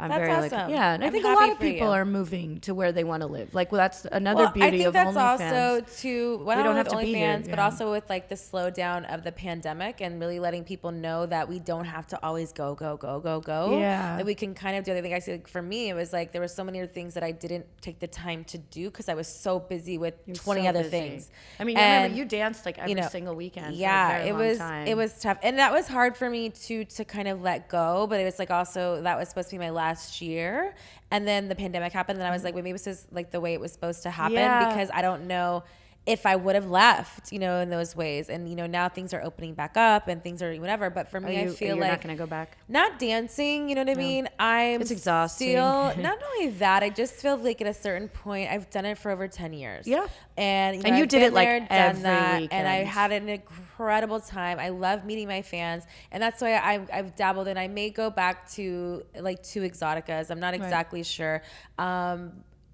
I'm
That's
very
awesome.
like, yeah. And I
I'm
think a
happy
lot of
for you.
people are moving to where they want to live. Like, well, that's another beauty
I think
of
that's
OnlyFans.
also too,
We
well,
don't
not
have
with
to be here,
OnlyFans, but
yeah.
also with like the slowdown of the pandemic and really letting people know that we don't have to always go.
Yeah.
That we can kind of do. I think I see, like, for me, it was like there were so many other things that I didn't take the time to do because I was so busy with
You're
20
so
other
busy.
things.
I mean, I
And,
remember you danced like every single weekend.
Yeah,
for a very
it
long
was
time.
it was tough, and that was hard for me to kind of let go. But it was like also that was supposed to be my last year, and then the pandemic happened, and I was like, wait, maybe this is like the way it was supposed to happen because I don't know if I would have left, in those ways. And, now things are opening back up and things are whatever. But for me, I feel
you're
like
not going to go back.
Not dancing, you know what I mean?
It's exhausting.
Still, not only that, I just feel like at a certain point, I've done it for over 10 years.
Yeah.
And,
And you
I've
did
been
it like
there, done
every
that,
weekend.
and I had an incredible time. I love meeting my fans. And that's why I've dabbled in. I may go back to like 2 Exoticas. I'm not exactly sure.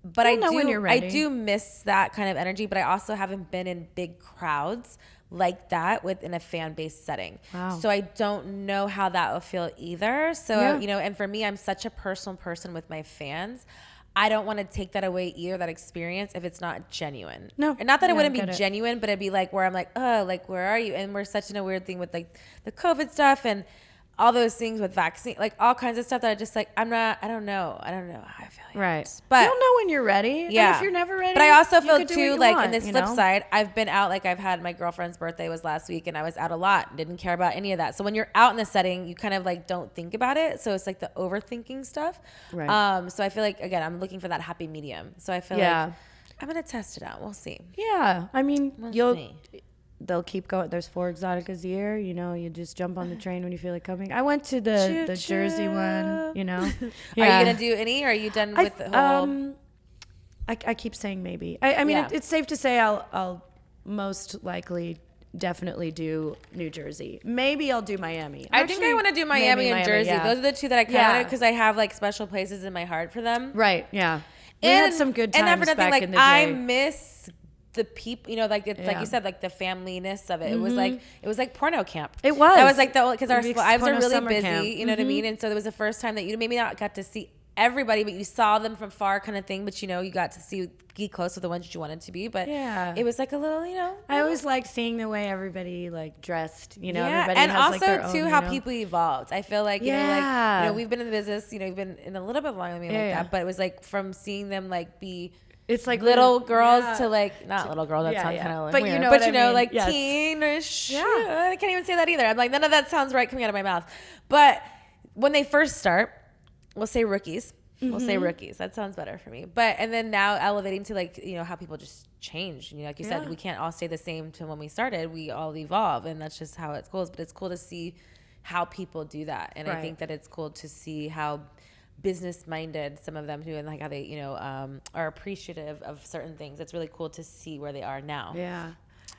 But
You'll know when you're ready.
I do miss that kind of energy, but I also haven't been in big crowds like that within a fan-based setting.
Wow.
So I don't know how that will feel either. So, and for me, I'm such a personal person with my fans. I don't want to take that away either, that experience, if it's not genuine.
No.
And not that it wouldn't be
get it.
genuine, but it'd be like where I'm like, oh, like, where are you? And we're such in a weird thing with like the COVID stuff and all those things with vaccine, like all kinds of stuff that I just like, I don't know how I feel.
Right.
But
you'll know when you're ready.
Yeah.
And if you're never ready,
but I also
you
feel
could do
too,
what you
like
want,
in this flip side, I've been out, like I've had my girlfriend's birthday was last week and I was out a lot, didn't care about any of that. So when you're out in the setting, you kind of like don't think about it. So it's like the overthinking stuff.
Right.
So I feel like, again, I'm looking for that happy medium. So I feel like I'm going to test it out. We'll see.
Yeah. I mean,
We'll see.
They'll keep going. There's 4 Exoticas a year. You just jump on the train when you feel like coming. I went to the Jersey one.
Are you gonna do any? Or are you done with the whole?
I keep saying maybe. I mean, it's safe to say I'll most likely definitely do New Jersey. Maybe I'll do Miami.
I think I want to do Miami and Jersey.
Yeah.
Those are the 2 that I counted because I have like special places in my heart for them.
Right. Yeah. We had some good times
and
back
like
in the day.
I miss the people, like it's like you said, like the family-ness of it. It was like porno camp.
It was.
That was like because our lives are really
summer
busy.
camp.
You know what I mean? And so it was the first time that you maybe not got to see everybody, but you saw them from far, kind of thing. But you got to be close with the ones that you wanted to be. But it was like a little,
I always like seeing the way everybody like dressed.
Yeah,
everybody
and
has,
also
like, their own,
too how people evolved. I feel like we've been in the business. We've been in a little bit longer than me that. But it was like from seeing them like be.
It's like
little girls to like not little girls. That sounds kind of like
but
weird.
what I mean.
Like
yes.
teenish. Yeah, I can't even say that either. I'm like none of that sounds right coming out of my mouth. But when they first start, we'll say rookies. We'll say rookies. That sounds better for me. But and then now elevating to like how people just change. Like you said, we can't all stay the same to when we started. We all evolve, and that's just how it goes. But it's cool to see how people do that, and I think that it's cool to see how business minded some of them do, and like how they are appreciative of certain things. It's really cool to see where they are now.
Yeah.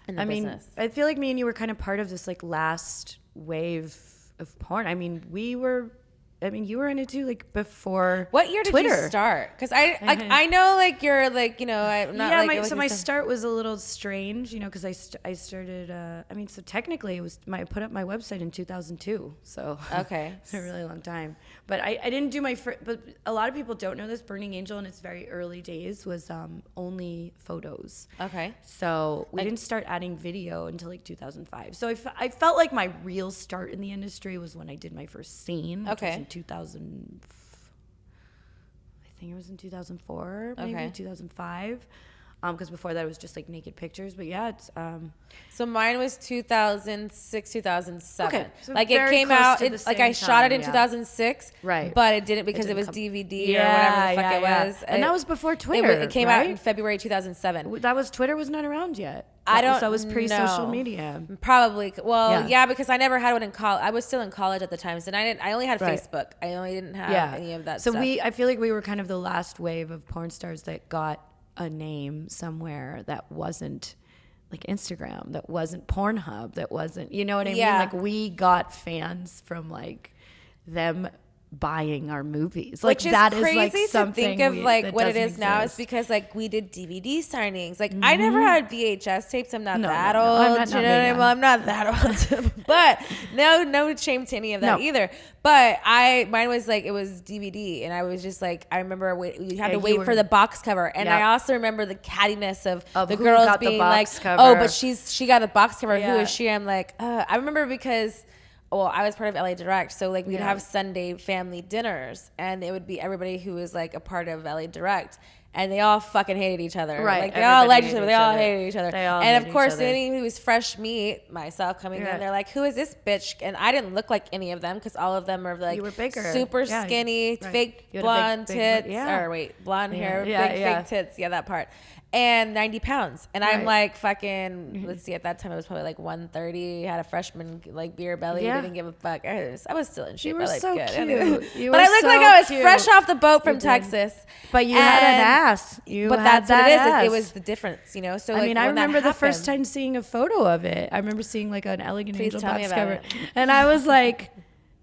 In the business.
I feel like me and you were kind of part of this like last wave of porn. You were in it too, like before.
What year did
Twitter.
you start? Because I know like you're like I'm not like
my start was a little strange, because I started. So technically it was I put up my website in 2002, so
okay,
it's a really long time. But I didn't do my first. But a lot of people don't know this. Burning Angel in its very early days was only photos.
Okay,
so we didn't start adding video until like 2005. So I felt like my real start in the industry was when I did my first scene. Which was in 2000, I think it was in 2004, maybe 2005. Because before that it was just like naked pictures. But yeah, it's
so mine was 2006, 2007.
Okay, so
like it
very
came
close
out.
to the
Like
same
I shot it in
time,
2006,
right?
But it didn't because it was DVD or whatever the fuck it was.
And that was before Twitter.
It came out in February 2007.
That was Twitter was not around yet.
That
was pre-social media.
Probably. Well, yeah, because I never had one in college. I was still in college at the time, so I only had Facebook. I only didn't have any of that.
So
stuff.
I feel like we were kind of the last wave of porn stars that got a name somewhere that wasn't like Instagram, that wasn't Pornhub, that wasn't, you know what I mean? Like we got fans from like them buying our movies. Like
Which is
that
crazy
is like something
to think of like
that
what it
doesn't
is now is
exist.
because like we did DVD signings. Like I never had VHS tapes. I'm not that old.
I'm not
you know what I mean? Well, I'm not that old. But no shame to any of that either. But mine was like, it was DVD, and I was just like, I remember you had to wait for the box cover, and I also remember the cattiness of the
who
girls
got the
being
box
like,
cover.
oh, but she got a box cover. Who
Yeah.
is she? I'm like, I remember because. Well, I was part of LA Direct, so like we'd have Sunday family dinners, and it would be everybody who was like a part of LA Direct, and they all fucking hated each other.
Right.
Like they all liked each
hated
other, but they
each
all
other.
hated each other.
They all
And
hated
of course,
each other.
anyone who was fresh meat, myself coming in, they're like, "Who is this bitch?" And I didn't look like any of them because all of them are like
You were bigger.
super
Yeah,
skinny,
right.
fake
You had a
blonde
big-
tits,
yeah.
or wait, blonde hair,
Yeah,
big
yeah.
fake tits. Yeah, that part. And 90 pounds. And I'm
Right.
like fucking, let's see, at that time I was probably like 130, had a freshman like beer belly,
Yeah.
didn't give a fuck. I was still in shape.
You were
I looked
so
good.
cute.
Anyway.
You
But
were
I looked like
so
I was
cute.
fresh off the boat from
did.
Texas.
But you had an ass.
But that's what it is. It was the difference, you know? So
I
like,
mean, I
when that
remember the first
happened-
time seeing a photo of it. I remember seeing like an Elegant
Please
Angel
tell me
box
about
cover.
it.
And I was like,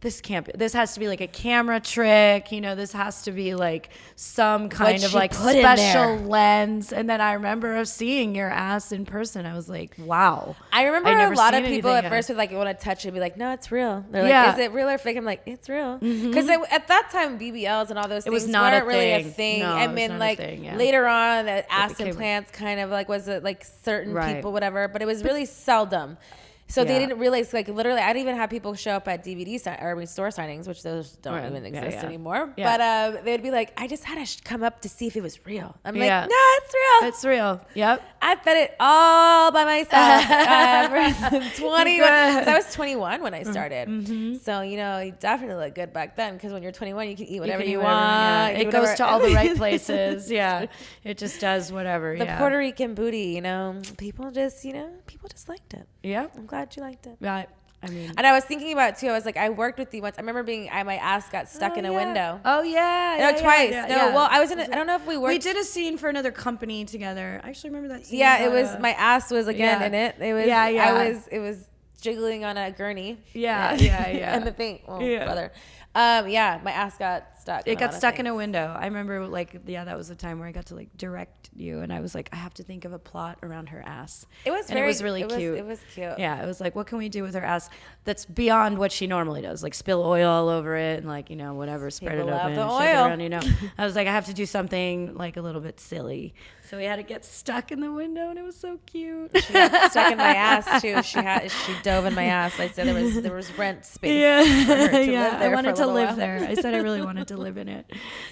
this has to be like a camera trick. You know, this has to be like some kind
What'd
of
she
like
put in
special
there?
lens. And then I remember seeing your ass in person. I was like, wow.
I remember
I'd never
a lot of
seen
people
anything
at first would like want to touch it and be like, no, it's real. They're like,
Yeah.
is it real or fake? I'm like, it's real. Because at that time, BBLs and all those things
was not a
weren't really a
thing.
thing.
No,
I
it was
mean,
not a
like
thing, yeah.
later on, ass
became-
implants kind of like was it like certain
Right.
people, whatever. But it was really seldom. So they
Yeah.
didn't realize, like, literally, I didn't even have people show up at DVD store signings, which those don't
Right.
even
Yeah,
exist
yeah.
anymore.
Yeah.
But they'd be like, I just had to come up to see if it was real. I'm
Yeah.
like, no, it's real.
It's real. Yep.
I fed it all by myself. For 20, because I was 21 when I started. So, you know, you definitely look good back then because when you're 21, you can eat whatever
can eat
you
whatever,
want.
yeah.
eat
It goes
whatever-
to all the right places. Yeah. It just does whatever.
The
yeah.
Puerto Rican booty, you know, people just liked it.
Yeah.
I'm glad you liked it.
Yeah. I mean.
And I was thinking about it too. I was like, I worked with you once. I remember my ass got stuck in a window.
Oh yeah.
No,
yeah,
twice.
yeah,
No,
yeah.
well, I was in. I don't know if we worked.
We did a scene for another company together. I actually remember that scene.
Yeah, it was my ass was again
Yeah.
in it. It was.
Yeah, yeah.
It was jiggling on a gurney.
Yeah.
And the thing,
Yeah.
brother. Yeah, my ass got stuck.
It got stuck in a window. I remember that was the time where I got to like direct you, and I was like, I have to think of a plot around her ass.
It was
and it was really cute.
It was cute.
Yeah, it was like, what can we do with her ass that's beyond what she normally does? Like spill oil all over it and like, you know, whatever, spread
People
it
love
open,
the
shake it
oil.
around, you know. I was like, I have to do something like a little bit silly. So we had to get stuck in the window, and it was so cute.
She got stuck in my ass too. She dove in my ass. I said there was rent space.
Yeah,
for her to
yeah.
live there
I wanted
for a
to
little
live
while.
there. I said I really wanted to live in it.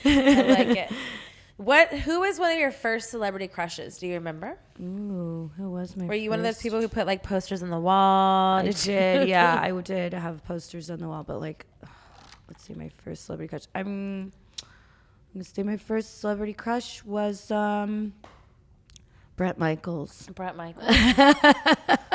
I like it. Who was one of your first celebrity crushes? Do you remember?
Ooh, who was my
Were you one of those
first?
people who put like posters on the wall?
I did, yeah. I did have posters on the wall, but like, let's see, my first celebrity crush. I'm gonna say my first celebrity crush was Bret Michaels.
Bret Michaels.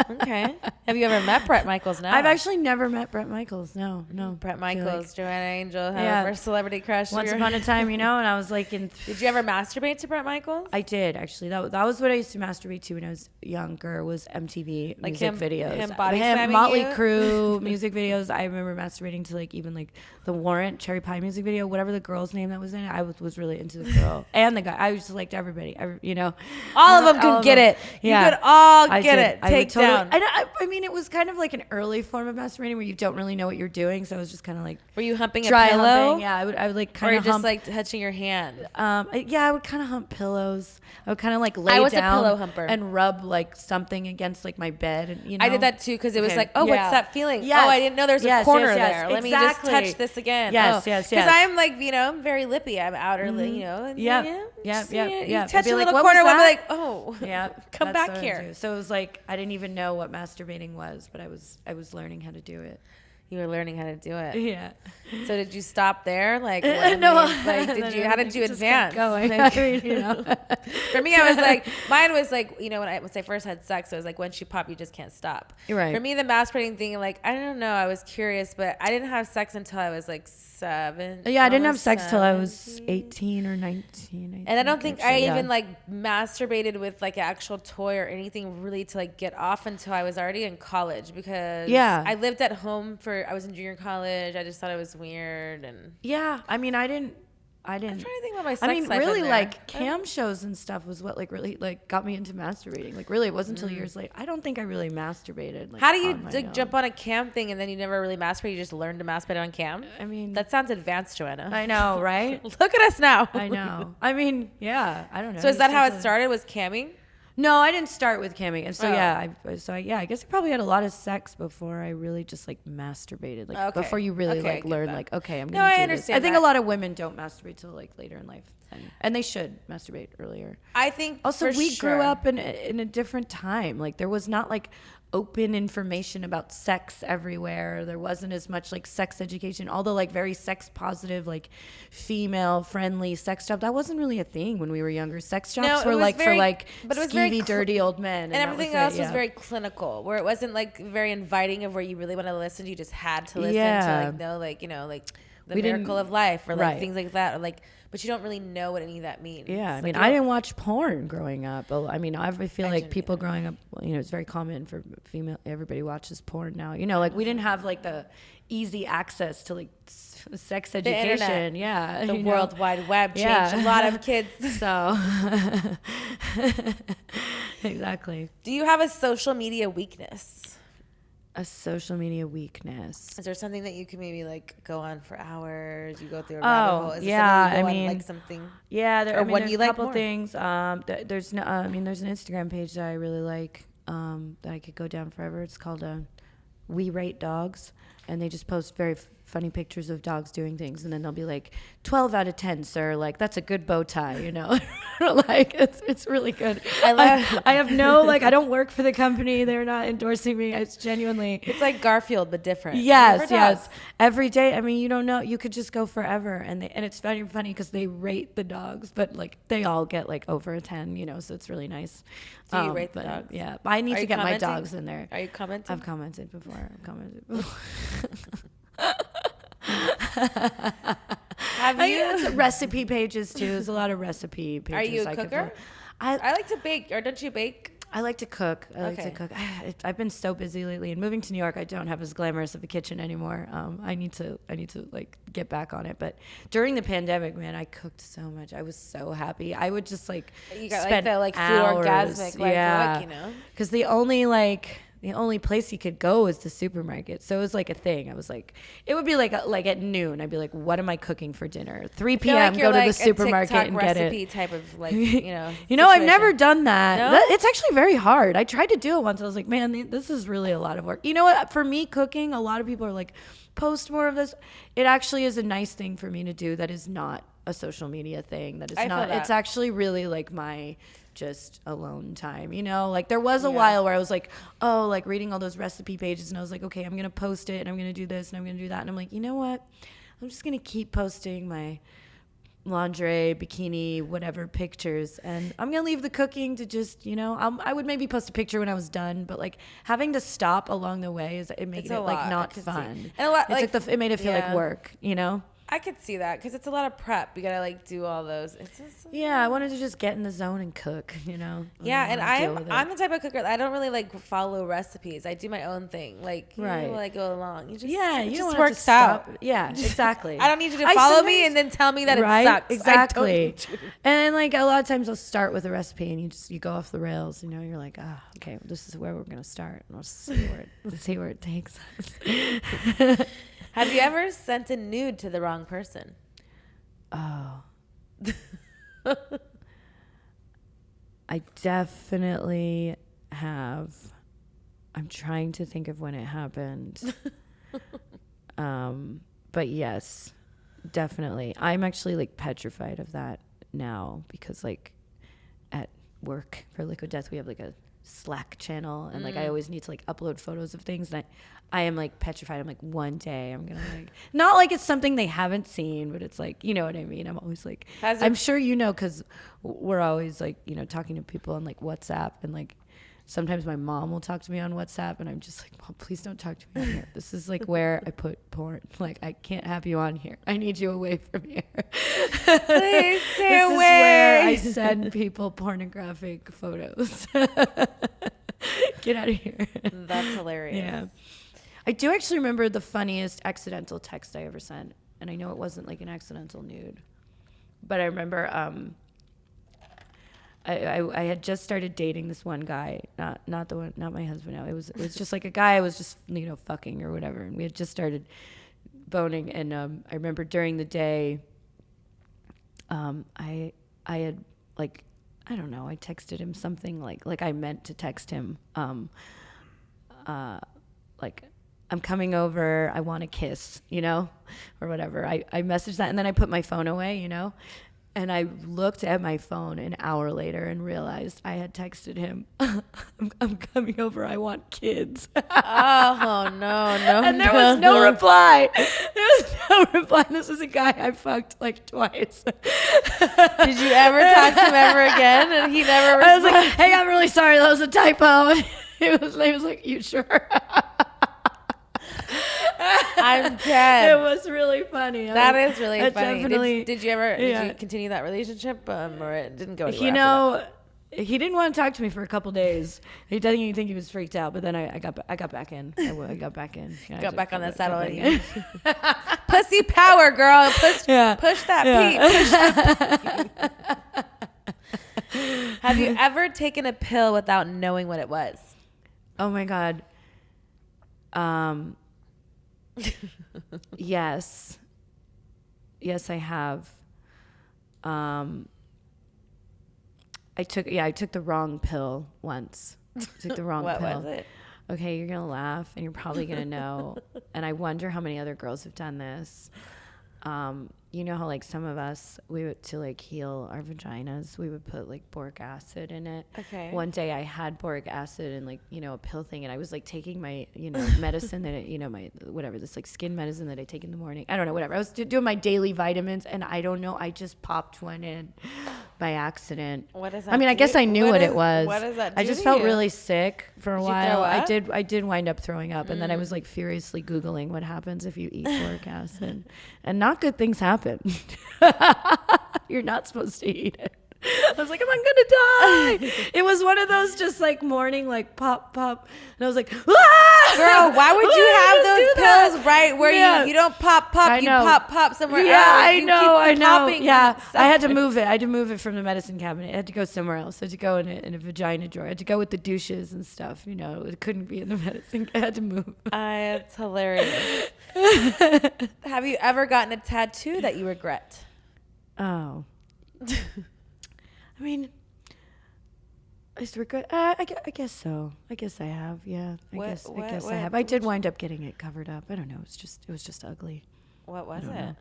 Okay. Have you ever met Bret Michaels now?
I've actually never met Bret Michaels. No.
Bret
I feel
Michaels,
like
Joanna Angel, had
Yeah.
her first celebrity crush.
once upon a time, you know, and I was like in.
Did you ever masturbate to Bret Michaels?
I did actually. That was what I used to masturbate to when I was younger. Was MTV
Like
music
him-
videos,
him body slamming
Motley
you?
Crue music videos. I remember masturbating to like even like the Warrant Cherry Pie music video, whatever the girl's name that was in it. I was really into the girl and the guy. I just liked everybody. You know,
all of them could get it.
Yeah.
You could all
I
get
did.
it.
I would
Take
totally-
down.
I mean, it was kind of like an early form of masturbating where you don't really know what you're doing. So it was just kind of like
Were you humping a
dry
pillow?
humping. Yeah, I would like
Or
kind
you
of
just
hump.
like touching your hand?
I would kind of hump pillows. I would kind of like lay
I was a
down
pillow humper.
and rub like something against like my bed. And, you know,
I did that too because it was
Okay.
like, oh,
Yeah.
what's that feeling?
Yes.
Oh, I didn't know there's
Yes,
a corner
yes, yes.
there. Let me just
Exactly.
touch this again.
Yes, yes,
Because
yes.
I'm like, you know, I'm very lippy. I'm outer, you know. And,
Yep.
you know,
Yep,
just,
yep,
you know,
yep.
You
I'd
touch
be
a
like,
little
what was
corner, we'll be
that?
like, oh,
Yeah,
come
that's
back
what I
here.
do. So it was like I didn't even know what masturbating was, but I was learning how to do it.
You were learning how to do it.
Yeah.
So did you stop there? Like,
No.
like did you? How did you
Just kept
advance?
going.
Like,
I mean, you know.
For me, I was like, mine was like, you know, once I first had sex, it was like, once you pop, you just can't stop.
Right.
For me, the masturbating thing, like, I don't know, I was curious, but I didn't have sex until I was like 7.
Yeah, I didn't have
almost
sex till I was
17.
18 or 19.
And I don't think I
actually, yeah.
even like masturbated with like an actual toy or anything really to like get off until I was already in college because
Yeah.
I lived at home for I was in junior college. I just thought it was weird. And
yeah, I mean, I didn't.
I'm trying to think about my sex
I mean,
life
really,
in there.
like cam shows and stuff was what like really like got me into masturbating. Like really, it wasn't until years later. I don't think I really masturbated. Like,
how do you
on my
like
own.
jump on a cam thing and then you never really masturbate? You just learn to masturbate on cam?
I mean,
That sounds advanced, Joanna.
I know, right?
Look at us now.
I know. I mean, yeah, I don't know.
So is that how it
Essentially-
started? Was camming?
No, I didn't start with camming, and so
Oh.
I guess I probably had a lot of sex before I really just like masturbated, like
Okay.
before you really
Okay, I
like
get
learn,
that.
like okay, I'm
No,
gonna
I
do this.
understand
I think
that.
a lot of women don't masturbate till like later in life, and they should masturbate earlier.
I think
Also,
for
we
sure.
grew up in a different time. Like there was not like open information about sex everywhere. There wasn't as much like sex education, although like very sex positive, like female friendly sex shop. That wasn't really a thing when we were younger. Sex shops
No, it
were
was
like
very-
for like
but it was very
skeevy, dirty old men.
And
that
everything
was
else
it,
was
yeah.
very clinical, where it wasn't like very inviting of where you really want to listen. You just had to listen to
Yeah.
like know like, you know, like the
We didn't-
miracle of life or like
right.
things like that. Or like, but you don't really know what any of that means.
Yeah, I
Like,
mean,
you
I
don't-
didn't watch porn growing up. I mean, I feel like
didn't
people
either.
growing up, you know, it's very common for female. Everybody watches porn now. You know, like we didn't have like the easy access to like sex
internet.
education. Yeah,
The
you know?
World Wide Web changed
Yeah.
a lot of kids.
So exactly,
Do you have a social media weekness?
a social media weakness.
Is there something that you can maybe like go on for hours? You go through a
Oh,
rabbit hole? Is there
yeah,
something you go
I
on,
mean,
like something.
Yeah,
Or what do
there's
you
a
like
couple
more?
things. There's no, I mean, there's an Instagram page that I really like that I could go down forever. It's called We Rate Dogs, and they just post very funny pictures of dogs doing things, and then they'll be like 12 out of 10, sir. Like that's a good bow tie, you know. Like it's really good. I have no like I don't work for the company. They're not endorsing me. It's genuinely.
It's like Garfield, but different.
Yes,
For
yes.
dogs.
Every day. I mean, you don't know. You could just go forever, and it's funny because they rate the dogs, but like they all get like over a 10, you know. So it's really nice.
Do you rate the
but,
dogs?
Yeah, but I need
Are
to
you
get my
commenting?
dogs in there.
Are you commenting?
I've commented before.
Have you?
It's recipe pages too. There's a lot of recipe pages.
Are you a
I could
cooker?
follow.
I like to bake, or don't you bake?
I like to cook. I like to
Okay.
cook. I've been so busy lately, and moving to New York, I don't have as glamorous of a kitchen anymore. I need to like get back on it. But during the pandemic, man, I cooked so much. I was so happy. I would just like
You got like
spend
the like food
hours.
orgasmic, like,
yeah.
look, you know.
Because the only place you could go was the supermarket. So it was like a thing. I was like, it would be like at noon. I'd be like, what am I cooking for dinner? 3
I feel
p.m.
like
Go
you're
to
like
the
a
supermarket
TikTok
and get
recipe
it.
type of like, you know.
You know, I've
situation.
never done that.
No?
It's actually very hard. I tried to do it once. I was like, man, this is really a lot of work. You know what? For me, cooking, a lot of people are like, post more of this. It actually is a nice thing for me to do that is not a social media thing. That is
I feel
not.
that.
It's actually really like my just alone time, you know. Like there was a
Yeah.
while where I was like, oh, like reading all those recipe pages, and I was like, okay, I'm gonna post it, and I'm gonna do this, and I'm gonna do that, and I'm like, you know what? I'm just gonna keep posting my lingerie, bikini, whatever pictures, and I'm gonna leave the cooking to just, you know, I would maybe post a picture when I was done, but like having to stop along the way it made
It's
it
a
like
lot, I
not
could see.
fun.
And a lot,
It's
like,
it made it feel like
yeah.
work, you know.
I could see that because it's a lot of prep. You gotta like do all those. It's just,
Yeah, I wanted to just get in the zone and cook, you know.
yeah, and
deal with it.
I'm the type of cooker. I don't really like follow recipes. I do my own thing. Like you
Right.
know, like go along. You just
Yeah,
it
you
just
don't want it to
works out.
stop. Yeah, exactly.
I don't need you to
I
follow me
sometimes-
and then tell me that
right?
it sucks. I don't
Exactly.
need you to-
And like a lot of times I'll start with a recipe and you go off the rails. You know, you're like, okay, well, this is where we're gonna start. And let's see where it takes us.
Have you ever sent a nude to the wrong person?
Oh. I definitely have. I'm trying to think of when it happened. But yes, definitely. I'm actually like petrified of that now because like at work for Liquid Death, we have like a Slack channel and like I always need to like upload photos of things and I am like petrified. I'm like, one day I'm gonna like, not like it's something they haven't seen, but it's like, you know what I mean? I'm always like, I'm sure you know, because we're always like, you know, talking to people on like WhatsApp and like sometimes my mom will talk to me on WhatsApp and I'm just like, Mom, please don't talk to me on here. This is like where I put porn. Like I can't have you on here. I need you away from here.
Please stay
This
away.
is where I send people pornographic photos. Get out of here.
That's hilarious.
Yeah. I do actually remember the funniest accidental text I ever sent, and I know it wasn't like an accidental nude, but I remember I had just started dating this one guy, not my husband now. It was just like a guy I was just fucking or whatever, and we had just started boning, and I remember during the day, I had like, I don't know, I texted him something like I meant to text him, like, I'm coming over, I want a kiss, or whatever. I messaged that, and then I put my phone away, and I looked at my phone an hour later and realized I had texted him, I'm coming over, I want kids.
Oh, no.
And there was no reply. There was no reply. This was a guy I fucked like twice.
Did you ever talk to him ever again? And he never responded?
I was like, hey, I'm really sorry, that was a typo. He was like, you sure?
I'm dead.
It was really funny.
That is really funny.
Definitely,
did you continue that relationship, or it didn't go anywhere?
He didn't want to talk to me for a couple days. He doesn't even think he was freaked out. But then I got back in. I got back in.
Got back on the saddle. Pussy power, girl. Push that P. Have you ever taken a pill without knowing what it was?
Oh my God. Yes, I have. I took the wrong pill once. I took the wrong
what
pill.
What was it?
Okay, you're gonna laugh, and you're probably gonna know. And I wonder how many other girls have done this. You know how like some of us, we would, to like heal our vaginas, we would put like boric acid in it.
Okay.
One day I had boric acid and like, a pill thing, and I was like taking my, medicine that, my, whatever, this like skin medicine that I take in the morning. I don't know, whatever. I was doing my daily vitamins, and I don't know, I just popped one in by accident.
What does that
I mean, I guess I knew what it was.
What does that do
I just
to
felt
you?
really sick for a while.
Throw up?
I did wind up throwing up, and then I was like furiously Googling what happens if you eat boric acid, and not good things happen. You're not supposed to eat it. I was like, am I gonna die? It was one of those just like morning, like pop, and I was like, ah!
Girl, why would you have those pills right where you don't pop, you pop somewhere else?
I know. Yeah,
stuff.
I had to move it. I had to move it from the medicine cabinet. I had to go somewhere else. I had to go in a vagina drawer. I had to go with the douches and stuff. It couldn't be in the medicine. I had to move.
It's hilarious. Have you ever gotten a tattoo that you regret?
Oh. I mean, I regret. I guess so. I guess I have. Yeah. I guess I have. I did wind up getting it covered up. I don't know. It was just ugly.
What was it?
Know.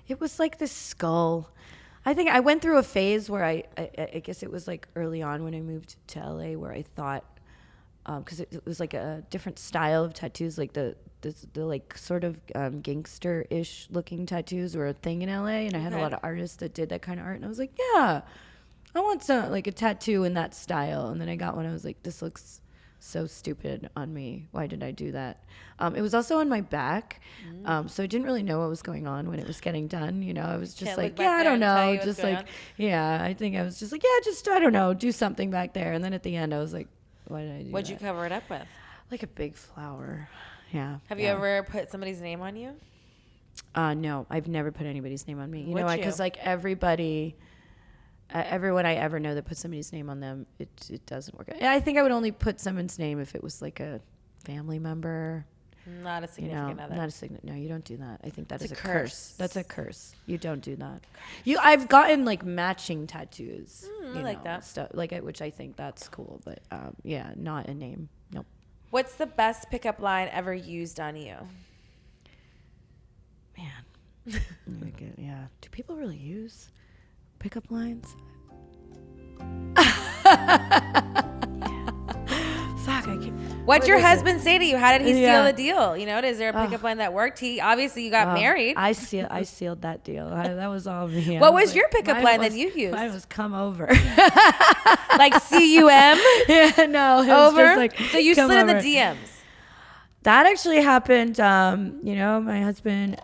It was like this skull. I think I went through a phase where I guess it was like early on when I moved to LA, where I thought, because it was like a different style of tattoos, like the like sort of gangster-ish looking tattoos were a thing in LA, and I had a lot of artists that did that kind of art, and I was like, yeah, I want some like a tattoo in that style. And then I got one. I was like, this looks so stupid on me. Why did I do that? It was also on my back, so I didn't really know what was going on when it was getting done. I was just like, yeah, I don't know, just like, yeah, I think I was just like, yeah, just I don't know, do something back there. And then at the end, I was like, why did I do that?
What'd you cover it up with?
Like a big flower. Yeah.
Have you ever put somebody's name on you?
No, I've never put anybody's name on me. You know why? Because like everyone I ever know that puts somebody's name on them, it doesn't work. I think I would only put someone's name if it was like a family member.
Not a significant other.
Not a significant. No, you don't do that. I think that is a curse. That's a curse. You don't do that. I've gotten like matching tattoos.
I like that
stuff, which I think that's cool. But yeah, not a name. Nope.
What's the best pickup line ever used on you?
Man, yeah. Do people really use pickup lines? Fuck, I can't.
What'd your husband say to you? How did he seal the deal? Is there a pickup line that worked? Obviously you got married.
I sealed that deal. That was all me.
What was your pickup line that you used?
Mine was come over.
Like CUM?
Yeah, no. It was
over?
just like,
so you slid in the DMs.
That actually happened. My husband,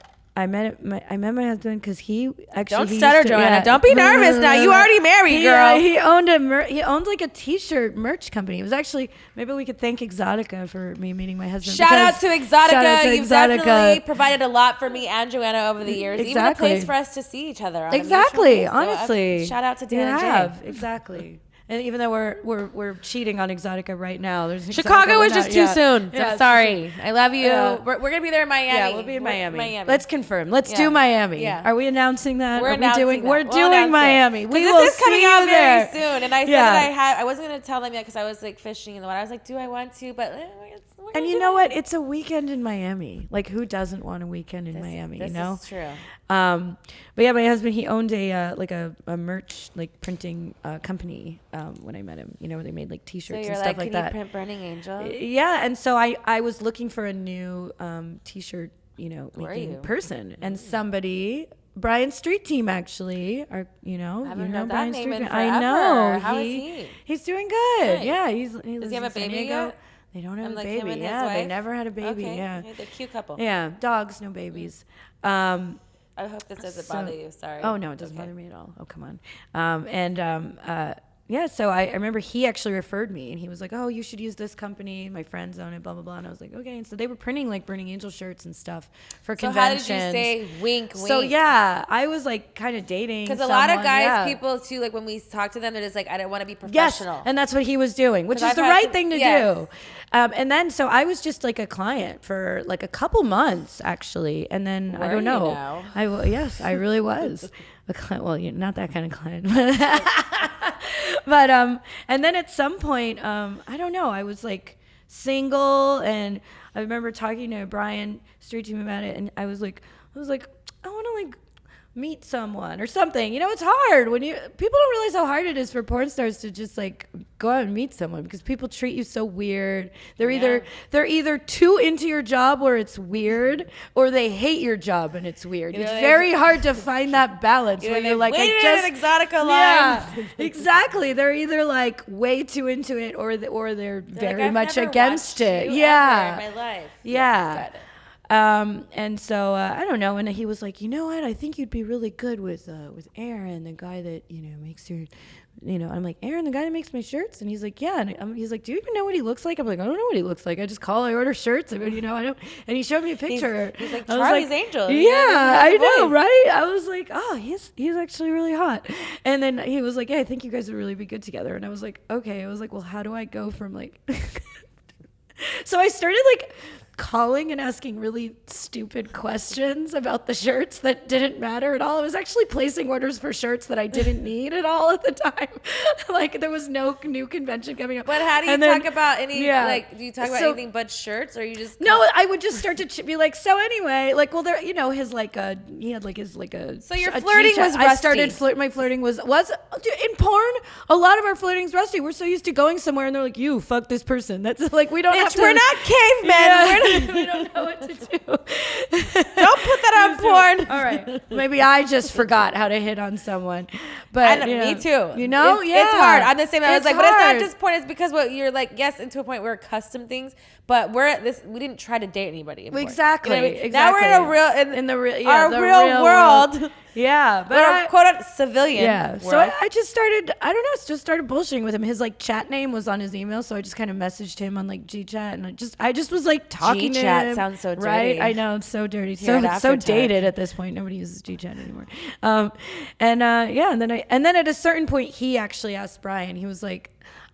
met my husband because he actually
Don't stutter, Joanna. Don't be nervous now. You already married, girl.
He owned like a t-shirt merch company. It was actually, maybe we could thank Exotica for me meeting my husband.
Shout out to Exotica. You've definitely provided a lot for me and Joanna over the years. Even a place for us to see each other.
Exactly. Honestly.
Shout out to Dan and Jay.
Exactly. And even though we're cheating on Exotica right now, there's
Chicago was just too soon.
Yeah,
I'm sorry. I love you.
Yeah.
We're gonna be there in Miami.
Yeah, we'll be in Miami. Let's confirm. Let's do Miami.
Yeah.
Are we announcing that?
We're doing
Miami. We will
this is coming
see
out
you
very
there.
soon. And I said that I wasn't gonna tell them yet because I was like fishing in the water. I was like, do I want to? But
and you know what? It's a weekend in Miami. Like, who doesn't want a weekend in Miami?
This
you know,
is true.
But yeah, my husband, he owned a merch printing company when I met him. You know, where they made like T-shirts and stuff like that.
Can you print Burning Angel?
Yeah, and so I was looking for a new T-shirt, making person, and somebody. Brian Street Team, actually, I haven't heard
that name in forever.
I know.
How is he?
He's doing good.
Nice.
Yeah,
Does he have a baby yet?
They don't have a
him
baby.
and
Yeah,
his
they
wife?
never had a baby.
Okay.
Yeah,
They're a cute couple.
yeah, dogs, no babies.
I hope this doesn't bother you. Sorry.
Oh no, it doesn't bother me at all. Oh come on. Yeah, so I remember he actually referred me, and he was like, "Oh, you should use this company. My friends own it, blah blah blah." And I was like, "Okay." And so they were printing like Burning Angel shirts and stuff for conventions.
So how did you say wink, wink?
So yeah, I was like kind of dating.
Because a lot of guys, people too, like when we talk to them, they're just like, "I don't want to be professional."
Yes, and that's what he was doing, which is the right thing to do. And then so I was just like a client for like a couple months actually, and then I don't know. Yes, I really was. Well, you're not that kind of client, but and then at some point, I don't know, I was like single, and I remember talking to Brian Street Team about it, and I was like, I want to like meet someone or something. It's hard when people don't realize how hard it is for porn stars to just like go out and meet someone, because people treat you so weird. They're either too into your job where it's weird, or they hate your job and it's weird. It's very hard to find that balance where you're like,
I just an Exotica line.
Yeah, exactly. They're either like way too into it, or they're very much against it. Yeah,
in my life.
Yeah.
Got it.
And so I don't know, and he was like, you know what, I think you'd be really good with Aaron, the guy that makes your, I'm like, Aaron, the guy that makes my shirts, and he's like, yeah, and he's like, do you even know what he looks like? I'm like, I don't know what he looks like. I just I order shirts. I mean, I don't. And he showed me a picture.
He's like Charlie's Angel.
Yeah, I know, right? I was like, oh, he's actually really hot. And then he was like, yeah, I think you guys would really be good together. And I was like, okay. I was like, well, how do I go from like? So I started like calling and asking really stupid questions about the shirts that didn't matter at all. I was actually placing orders for shirts that I didn't need at all at the time. Like there was no new convention coming up.
But how do you talk about any, like, do you talk about anything but shirts, or you just?
No, I would just start to be like, so anyway, like, well, there, his like, he had like his like a.
So your flirting was rusty.
I started my flirting was in porn. A lot of our flirting's rusty. We're so used to going somewhere and they're like, you fuck this person. That's like, we don't have to.
We're not cavemen.
Yeah. We don't know what to do.
Don't put that on porn.
All right. Maybe I just forgot how to hit on someone. But
me too.
It's
hard. I'm the same. I was like,
hard.
but it's not just porn. It's because what you're like, yes, and to a point we're custom things, but we didn't try to date anybody.
Exactly.
Exactly. Now we're in the real world.
Yeah, but
we're quote unquote civilian.
Yeah.
world.
So I just started. I don't know. Just started bullshitting with him. His like chat name was on his email, so I just kind of messaged him on like GChat, and I just was like talking to him.
GChat sounds so dirty.
Right? I know, it's so dirty.
It's
so dated at this point. Nobody uses GChat anymore. And then at a certain point, he actually asked Brian. He was like,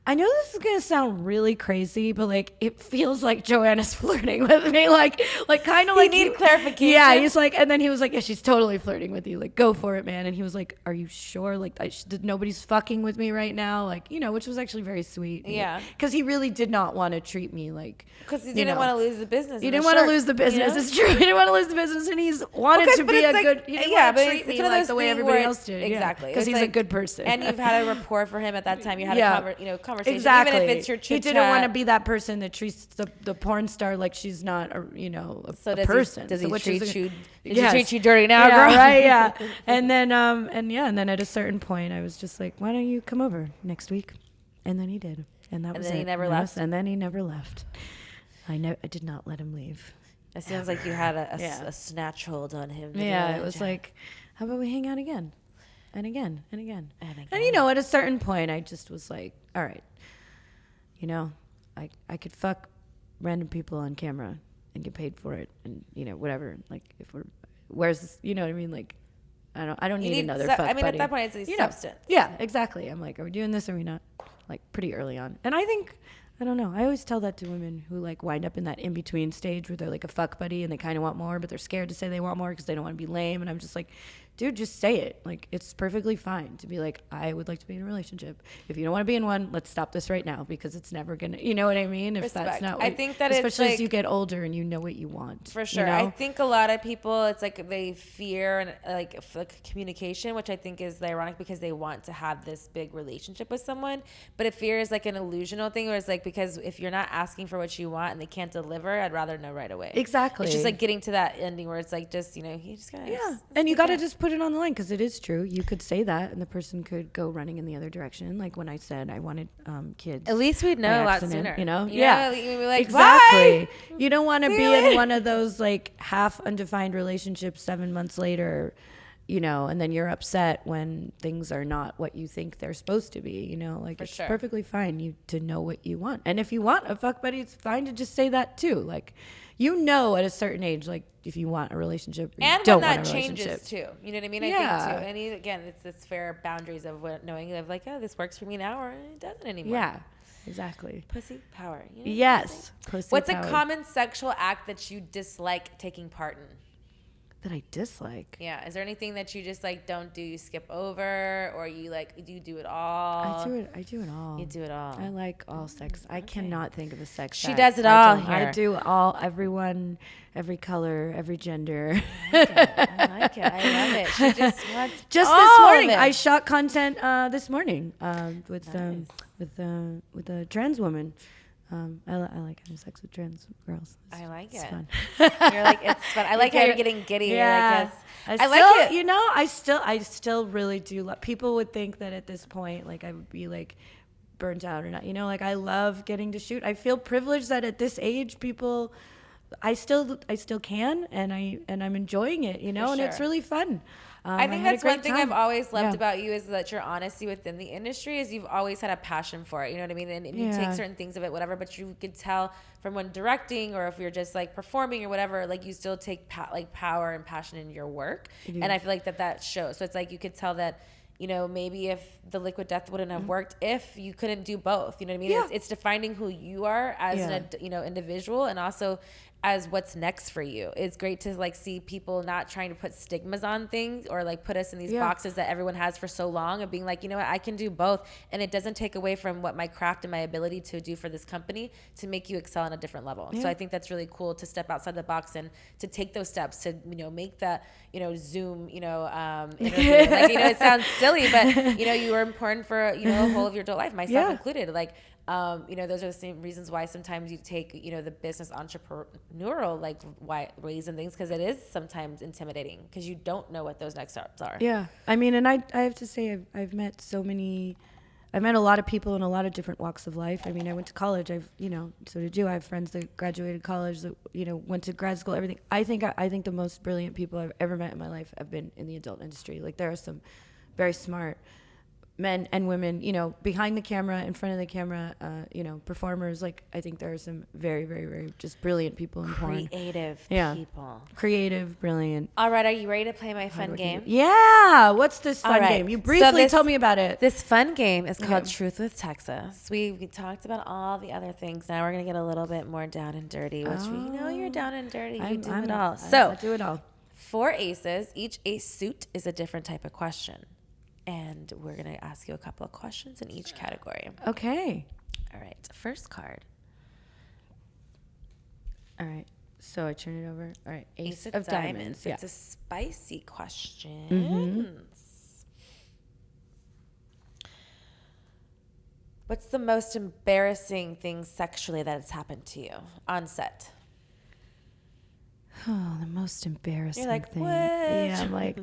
I know this is gonna sound really crazy, but like it feels like Joanna's flirting with me, like kind of like
you need clarification.
Yeah, he's like, and then he was like, yeah, she's totally flirting with you, like go for it, man. And he was like, are you sure? Like nobody's fucking with me right now, like which was actually very sweet.
Yeah,
because he really did not want to treat me like.
Because he didn't want to lose the business.
He didn't want to lose the business. It's true. He didn't want to lose the business, and he's wanted to be a good. He didn't want to treat me like the way everybody else did.
Exactly,
because he's a good person.
And you've had a rapport for him at that time. You had a conversation.
Exactly.
Even if it's your chit-chat.
He didn't want to be that person that treats the porn star like she's not a person.
Does he treat you?
Does he
treat you dirty now, girl?
Right. Yeah. And then at a certain point, I was just like, why don't you come over next week? And then he did, and that was it.
He never left.
And then he never left. I did not let him leave.
It sounds like you had a
Yeah.
snatch hold on him.
Yeah, it was like, how about we hang out again? And again, and again.
And again.
And, you know, at a certain point, I just was like, all right, you know, I could fuck random people on camera and get paid for it. And, you know, whatever. Like, if we're, where's this, you know what I mean? Like, I don't need another fuck buddy.
at that point, it's a substance.
Yeah, exactly. I'm like, are we doing this or are we not? Like, pretty early on. And I think, I don't know. I always tell that to women who like wind up in that in-between stage where they're like a fuck buddy and they kind of want more, but they're scared to say they want more because they don't want to be lame. And I'm just like, dude, just say it. Like, it's perfectly fine to be like, I would like to be in a relationship. If you don't want to be in one, let's stop this right now because it's never gonna, you know what I mean? If
Respect.
that's not what,
I think that
especially
it's like,
as you get older and you know what you want.
For sure.
You know?
I think a lot of people, it's like they fear and like communication, which I think is ironic because they want to have this big relationship with someone. But it fear is like an illusional thing where it's like, because if you're not asking for what you want and they can't deliver, I'd rather know right away.
Exactly.
It's just like getting to that ending where it's like, just, you know, you just gotta.
Yeah. And you got to just put it on the line because it is true. You could say that and the person could go running in the other direction. Like when I said I wanted kids.
At least we'd know a lot
accident,
sooner.
You know?
Yeah. You'd be like,
exactly.
bye!
You don't want to
See
be
you
in
later.
one of those like half undefined relationships 7 months later, you know, and then you're upset when things are not what you think they're supposed to be, you know, like
For
it's
sure.
perfectly fine to know what you want. And if you want a fuck buddy, it's fine to just say that too. Like, you know, at a certain age, like if you want a relationship or you
And
don't
when
want
that
a relationship.
changes too. You know what I mean?
Yeah.
I think too. And again, it's this fair boundaries of what, knowing of like, oh, this works for me now or it doesn't anymore.
Yeah, exactly.
Pussy power. You know what I'm
Yes. Pussy
What's
power.
a common sexual act that you dislike taking part in?
that I dislike?
Yeah. Is there anything that you just like don't do, you skip over, or you like do you do it all?
I do it all.
You do it all.
I like all sex. I cannot think of a sex
She
act.
does it
I
all
don't.
here.
I do all, everyone, every color, every gender.
I like it. I love it. She just wants
Just
all
this
of
morning,
it.
I shot content this morning with
Nice.
with a trans woman. I like having sex with trans girls.
I like
It's
it.
fun.
You're like, it's fun. I like how you're getting giddy.
Yeah.
You're like, yes.
I
like it.
You know, I still really do love. People would think that at this point, like I would be like burnt out or not. You know, like I love getting to shoot. I feel privileged that at this age, I still can, and I'm enjoying it. You know, and it's
sure.
really fun.
I think
had a
that's one
great
thing
time.
I've always loved
Yeah.
about you is that your honesty within the industry is you've always had a passion for it. You know what I mean? And you take
Yeah.
certain things of it, whatever, but you could tell from when directing or if you're just like performing or whatever, like you still take like power and passion in your work.
do.
And I feel like that shows. So it's like you could tell that, you know, maybe if the liquid death wouldn't have worked if you couldn't do both. You know what I mean?
Yeah.
It's defining who you are as an individual and also as what's next for you. It's great to like see people not trying to put stigmas on things or like put us in these boxes that everyone has for so long and being like, you know what, I can do both. And it doesn't take away from what my craft and my ability to do for this company to make you excel on a different level. So I think that's really cool to step outside the box and to take those steps to, you know, make that, you know, Zoom, you know, interview. Like, you know, it sounds silly, but you know, you were important for, you know, the whole of your adult life, myself included. Like, you know, those are the same reasons why sometimes you take, you know, the business entrepreneurial like ways and things, because it is sometimes intimidating because you don't know what those next steps are.
Yeah, I mean, and I have to say I've met a lot of people in a lot of different walks of life. I mean, I went to college. So did you. I have friends that graduated college that, you know, went to grad school, everything. I think the most brilliant people I've ever met in my life have been in the adult industry. Like there are some very smart men and women, you know, behind the camera, in front of the camera, you know, performers. Like I think there are some very, very, very just brilliant people in porn.
Creative people.
Creative, brilliant.
All right, are you ready to play my fun game?
Yeah. What's this fun
All right.
game? You briefly told me about it.
This fun game is called Truth with Texas. We talked about all the other things. Now we're going to get a little bit more down and dirty, which we know you're down and dirty. You do it all.
I do it all.
4 aces. Each ace suit is a different type of question. And we're going to ask you a couple of questions in each category.
Okay.
All right. First card.
All right. So I turn it over. All right.
Ace of diamonds.
Yeah.
It's a spicy question.
Mm-hmm.
What's the most embarrassing thing sexually that has happened to you on set?
Oh, the most embarrassing
You're like,
thing.
what?
Yeah, I'm like,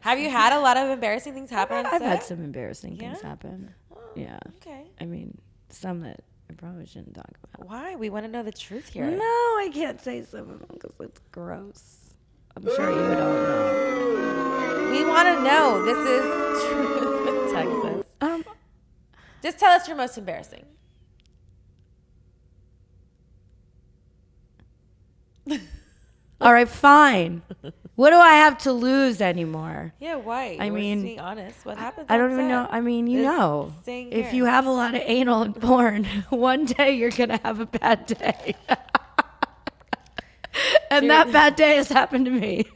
Have you had a lot of embarrassing things happen on
I've
set?
had some embarrassing things
Yeah?
happen.
Oh,
Yeah.
Okay.
I mean, some that probably shouldn't talk about.
Why? We want to know the truth here.
No, I can't say some of them because it's gross. I'm sure you don't know.
We want to know. This is Truth with Texas. Just tell us your most embarrassing.
All right, fine. What do I have to lose anymore?
Yeah, why?
I mean,
being honest. What happens?
I don't even know. I mean, you know, if you have a lot of anal and porn, one day you're gonna have a bad day. And that bad day has happened to me.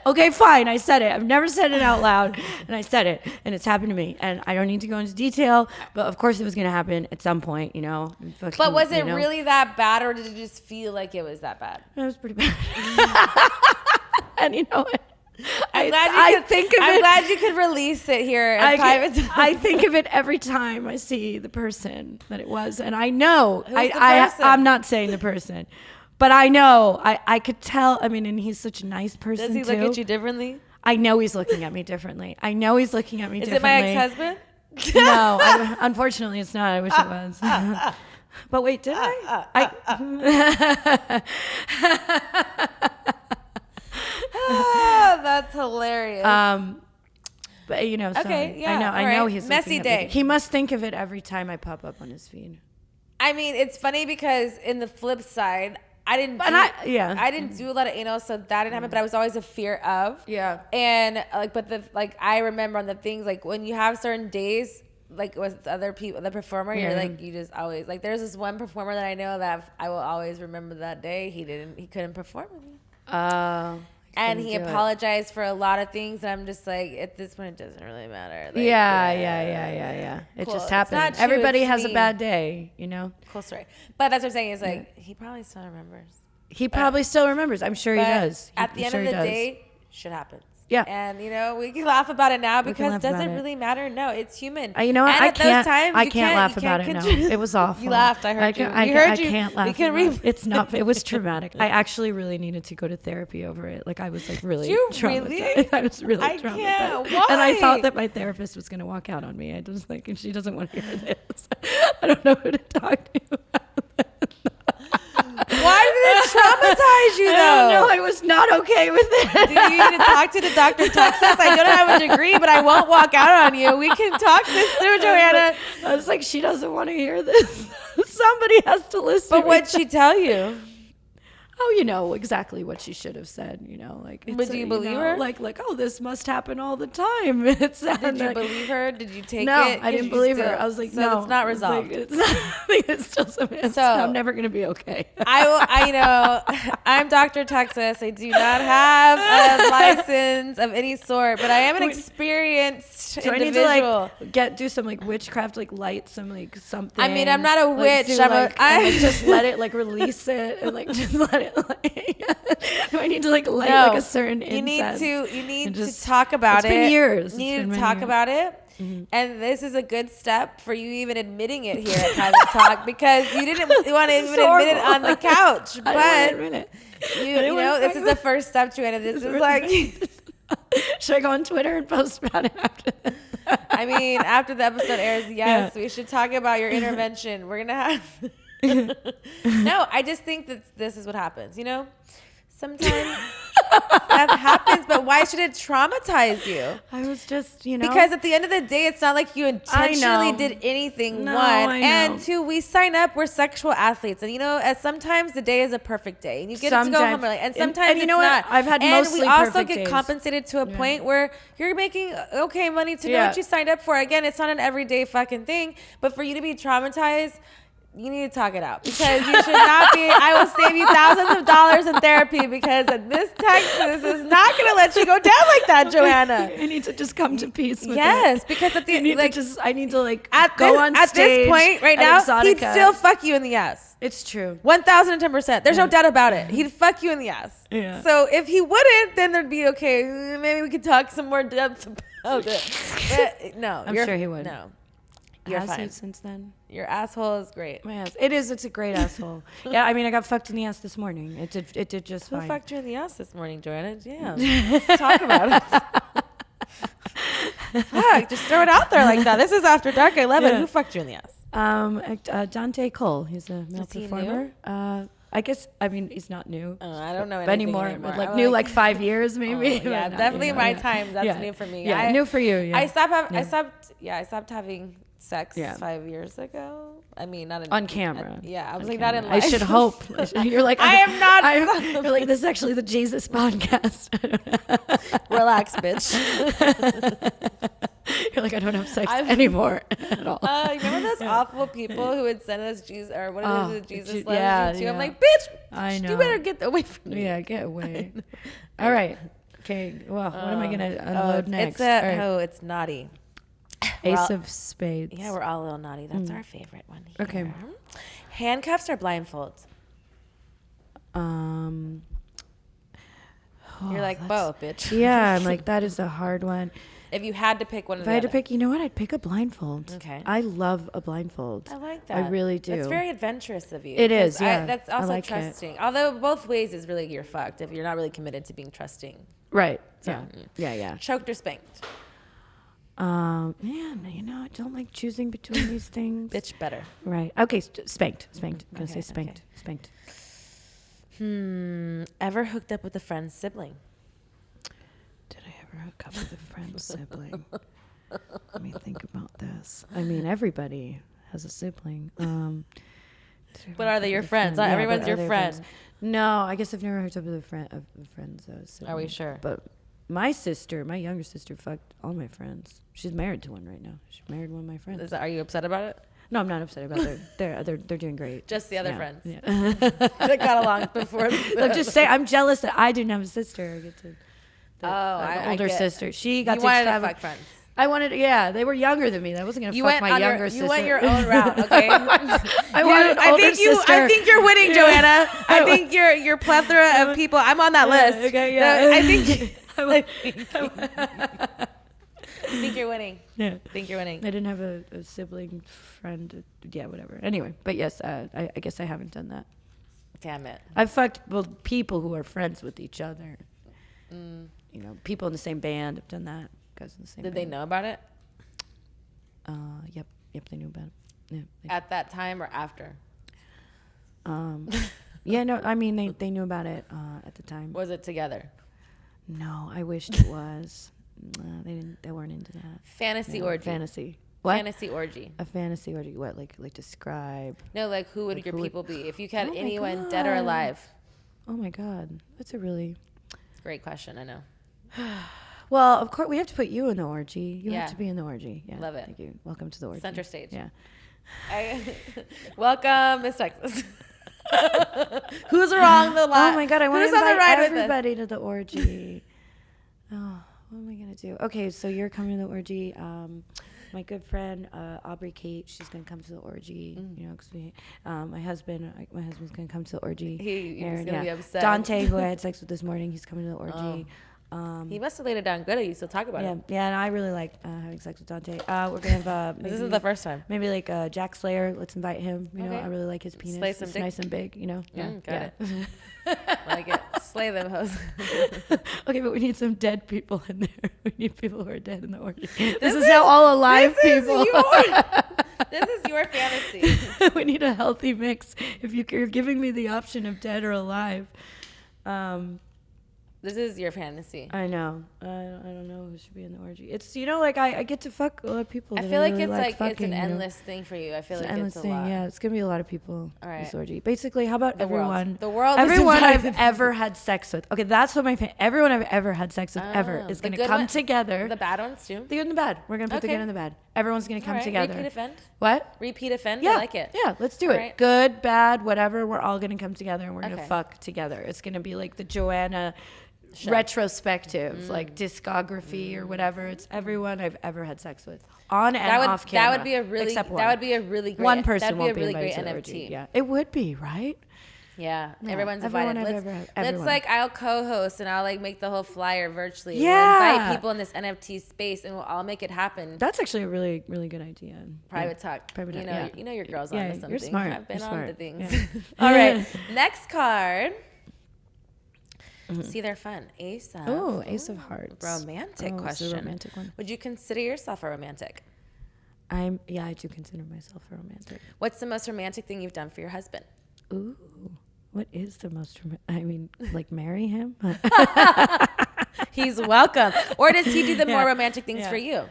Okay, fine. I said it. I've never said it out loud, and I said it, and it's happened to me. And I don't need to go into detail, but of course it was going to happen at some point, you know. Fucking,
but was it really that bad, or did it just feel like it was that bad?
It was pretty bad. And you know what?
I'm glad you could release it here in private time.
I think of it every time I see the person that it was, and I know. I'm not saying the person. But I know, I could tell. I mean, and he's such a nice person, too.
Does he look at you differently?
I know he's looking at me differently. Is it
my ex-husband?
No, unfortunately, it's not. I wish it was. But wait, did I?
That's hilarious.
But you know,
okay, yeah,
I know he's
messy day.
He must think of it every time I pop up on his feed.
I mean, it's funny because in the flip side, I didn't do a lot of anal, so that didn't happen. But I was always a fear of.
Yeah.
And I remember on the things like when you have certain days, like with other people, the performer, you're like you just always like. There's this one performer that I know that I will always remember that day. He couldn't perform with me. And he apologized for a lot of things, and I'm just like, at this point, it doesn't really matter. Like,
yeah. It
cool.
just happened. Everybody has a bad day, you know?
Cool story. But that's what I'm saying is like, he probably still remembers.
He probably still remembers. I'm sure he does.
At the end of the day, shit happens.
Yeah.
And, you know, we can laugh about it now because it doesn't really matter. No, it's human.
You know what?
And
I can't laugh about it now. It was awful.
You laughed. I heard you.
I can't laugh about it. It's not. It was traumatic. I actually really needed to go to therapy over it. Like I was like really traumatized.
Really?
I was really traumatized.
Can't. Why?
And I thought that my therapist was going to walk out on me. I just like, if she doesn't want to hear this, I don't know who to talk to about.
Why did it traumatize you, though?
I don't know. I was not okay with it.
Do you need to talk to the Dr. Texas? I don't have a degree, but I won't walk out on you. We can talk this through, Joanna.
I was like, she doesn't want to hear this. Somebody has to listen.
But what'd she tell you?
Oh, you know exactly what she should have said. You know, like.
But do you believe her?
Like, oh, this must happen all the time. Did
you believe her? Did you take it?
No, I didn't believe her. I was like, no,
it's not resolved.
I think it's still something. So I'm never gonna be okay.
I know. I'm Dr. Texas. I do not have a license of any sort, but I am an experienced individual.
I need to do some like witchcraft, like light some like something.
I mean, I'm not a witch.
Just let it like release it and like just let it. Do I need to like light like a certain incense?
You need to talk about it.
It's been years.
You need to talk about it. Mm-hmm. And this is a good step for you even admitting it here at Private Talk because you didn't want to even admit it on the couch. But
I didn't admit it.
You know, this is the first step, Joanna. This is like.
Should I go on Twitter and post about it after this?
I mean, after the episode airs, yes, we should talk about your intervention. We're gonna have. No, I just think that this is what happens. You know, sometimes that happens, but why should it traumatize you?
I was just, you know,
because at the end of the day, it's not like you intentionally did anything.
No,
one and two, we sign up. We're sexual athletes, and you know, sometimes the day is a perfect day, and you get to go home early, and sometimes
and you know
it's not.
What? I've had mostly
and we also
perfect
get
days.
compensated to a point where you're making okay money to know what you signed up for. Again, it's not an everyday fucking thing, but for you to be traumatized. You need to talk it out because you should not be. I will save you thousands of dollars in therapy because this Texas is not going to let you go down like that, Joanna.
I need to just come to peace with
it. Because at the
end, I need to like go on stage.
At this point, right now, he'd still fuck you in the ass.
It's true.
1010%. There's no doubt about it. He'd fuck you in the ass.
Yeah.
So if he wouldn't, then there'd be okay. Maybe we could talk some more depth about it. But no,
I'm sure he would.
No.
You're fine. Since then.
Your asshole is great.
My ass. It is. It's a great asshole. Yeah, I mean, I got fucked in the ass this morning. It did just fine.
Who fucked you in the ass this morning, Joanna? Yeah. Let's talk about it. Fuck, just throw it out there like that. This is After Dark. I love it. Who fucked you in the ass?
Dante Cole. He's a male
Is he
performer. I guess, I mean, he's not new.
I don't know anything anymore.
Like new, like 5 years maybe.
Oh, yeah, definitely my time. That's new for me.
Yeah, new for you. Yeah.
I stopped having sex 5 years ago. I mean, not
on camera.
I was like, not in life.
I should hope. You're like,
I am not.
You're like, this is actually the Jesus podcast.
Relax, bitch.
You're like, I don't have sex anymore at all.
Remember those awful people who would send us Jesus, or what is it, Jesus loves you too?
Yeah.
I'm like, bitch,
I know.
you better get away from me.
Yeah, get away. All right. Okay. Well, what am I going to unload next?
It's naughty.
Ace of spades.
Yeah, we're all a little naughty. That's our favorite one here.
Okay.
Handcuffs or blindfolds? You're like, both, bitch.
Yeah, I'm like, that is a hard one.
If you had to pick one of
If I had to pick, you know what? I'd pick a blindfold.
Okay.
I love a blindfold.
I like that.
I really do.
It's very adventurous of you.
It is, yeah.
That's also
like
trusting. Although both ways is really you're fucked if you're not really committed to being trusting.
Right.
So,
Yeah.
Choked or spanked?
Man, I don't like choosing between these things.
Bitch better.
Right. Okay, spanked. I'm going to say spanked.
Okay. Spanked. Ever hooked up with a friend's sibling?
Did I ever hook up with a friend's sibling? Let me think about this. I mean, everybody has a sibling.
But are they your friends? Not everyone's your friend.
No, I guess I've never hooked up with a friend's sibling.
Are we sure?
But my younger sister, fucked all my friends. She's married to one right now. She married one of my friends.
Are you upset about it?
No, I'm not upset about it. They're doing great.
Just the other friends.
Yeah.
That got along before.
I'm just saying, I'm jealous that I didn't have a sister. I get to. An older sister. She got
you
to
wanted
travel.
To fuck friends.
I wanted, they were younger than me. I wasn't gonna fuck my younger sister.
You went your own route, okay?
I
think you're winning, Joanna. I think your plethora of people. I'm on that list.
Okay, yeah.
I think you're winning.
Yeah,
I think you're winning.
I didn't have a sibling friend. Yeah, whatever. Anyway, but yes, I guess I haven't done that.
Damn it.
I've fucked people who are friends with each other. People in the same band. I've done that. Guys in the same.
Did they know about it?
Yep, they knew about it. Yeah.
At that time or after?
Yeah, no, I mean they knew about it at the time.
Was it together?
No, I wished it was. They weren't into that.
Fantasy orgy.
Fantasy. What?
Fantasy orgy.
A fantasy orgy. What? Like describe?
No, like who would your people be if you had anyone dead or alive?
Oh my God, that's a really
great question. I know.
Well, of course we have to put you in the orgy. You have to be in the orgy. Yeah,
love it.
Thank you. Welcome to the orgy.
Center stage.
Yeah.
Welcome, Miss Texas. Who's wrong the line?
Oh my God, I want to invite everybody to the orgy. Oh, what am I gonna do? Okay, so you're coming to the orgy. My good friend Aubrey Kate, she's gonna come to the orgy. Because my husband's gonna come to the orgy.
He's gonna be upset.
Dante, who I had sex with this morning, he's coming to the orgy.
He must have laid it down good. You still talk about it.
Yeah, and I really like having sex with Dante. We're gonna have
this isn't the first time.
Maybe like Jack Slayer. Let's invite him. You know,
Okay.
I really like his penis.
Slay some
It's
dick.
nice and big. You know.
Got it. Like it. Slay them hoes.
Okay, but we need some dead people in there. We need people who are dead in the orgy. This is now all alive people.
This is your fantasy.
We need a healthy mix. If you're giving me the option of dead or alive.
This is your fantasy.
I know. I don't know who should be in the orgy. It's like I get to fuck a lot of people.
I feel like
really
it's like
fucking,
it's an endless thing for you. I feel like
endless
it's a
thing.
lot.
Yeah, it's gonna be a lot of people.
All right.
This orgy. Basically, how about everyone?
The world.
Everyone I've ever had sex with. Okay, that's what everyone I've ever had sex with ever is gonna come together.
The bad ones too.
The good and the bad. We're gonna put the good and the bad. Everyone's gonna come together.
Repeat offend.
What?
Repeat offend.
Yeah.
I like it.
Yeah, let's do it.
Right.
Good, bad, whatever. We're all gonna come together and we're gonna
Okay.
fuck together. It's gonna be like the Joanna retrospective, like discography or whatever. It's everyone I've ever had sex with, on and off camera. That would be a really
great.
one person
that'd
won't
be a really
invited
great
to the
NFT.
orgy. Yeah, it would be, right?
Yeah, everyone's
everyone
invited.
I've
Let's like I'll co-host and I'll like make the whole flyer virtually.
Yeah.
We'll invite people in this NFT space and we'll all make it happen.
That's actually a really, really good idea.
Private talk.
Private talk.
You know your girl's on to something.
You're smart.
I've been
You're
on
smart.
to things.
Yeah.
All right, next card. See, they're fun. Ace of
Ace of Hearts.
Romantic
It's a
question.
romantic one.
Would you consider yourself a romantic?
I do consider myself a romantic.
What's the most romantic thing you've done for your husband?
Ooh, what is the most like marry him?
He's welcome. Or does he do the more romantic things for you?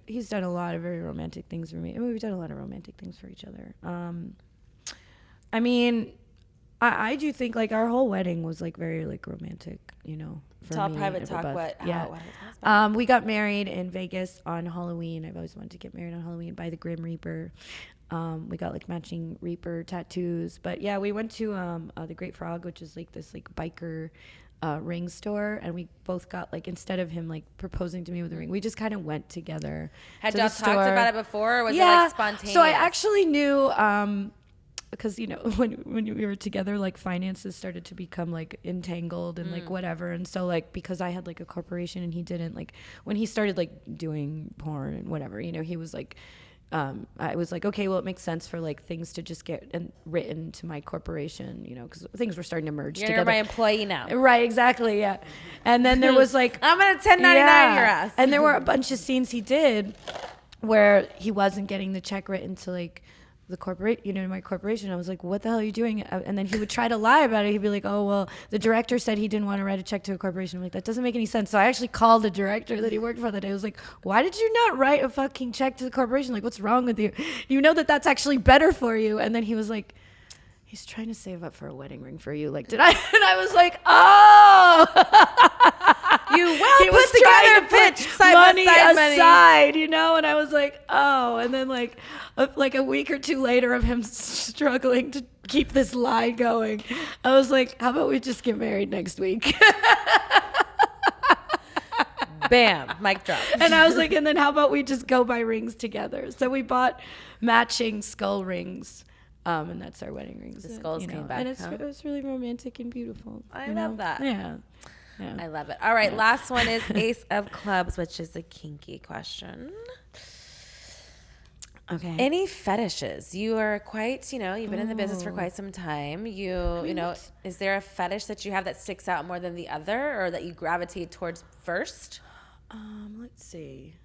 He's done a lot of very romantic things for me. I mean, we've done a lot of romantic things for each other. I do think like our whole wedding was like very like romantic, for
It's all
me
private
and
talk.
Rebecca.
How it was.
We got married in Vegas on Halloween. I've always wanted to get married on Halloween by the Grim Reaper. We got like matching Reaper tattoos. But yeah, we went to the Great Frog, which is like this like biker ring store, and we both got like, instead of him like proposing to me with a ring, we just kind of went together.
Had y'all talked about it before, or was it like spontaneous?
So I actually knew because when we were together, like finances started to become like entangled and like whatever, and so like because I had like a corporation and he didn't, like when he started like doing porn and whatever, he was like I was like, okay, well, it makes sense for like things to just get written to my corporation, because things were starting to merge together.
You're my employee now.
Right, exactly, yeah. And then there was like
I'm gonna 1099 your ass.
And there were a bunch of scenes he did where he wasn't getting the check written to like the corporate, my corporation. I was like, what the hell are you doing? And then he would try to lie about it. He'd be like, oh, well, the director said he didn't want to write a check to a corporation. I'm like, that doesn't make any sense. So I actually called the director that he worked for that day. I was like, why did you not write a fucking check to the corporation? Like, what's wrong with you? You know that's actually better for you. And then he was like, he's trying to save up for a wedding ring for you. Like, did I? And I was like, oh.
You put together pitch
money aside, and I was like, oh. And then like a week or two later of him struggling to keep this lie going, I was like, how about we just get married next week?
Bam, mic drop.
And I was like, and then how about we just go buy rings together? So we bought matching skull rings. And that's our wedding rings.
The skulls came back.
And it was really romantic and beautiful.
I love that.
Yeah.
I love it. All right, last one is Ace of Clubs, which is a kinky question.
Okay.
Any fetishes? You are quite, you've been in the business for quite some time. Is there a fetish that you have that sticks out more than the other, or that you gravitate towards first?
Let's see.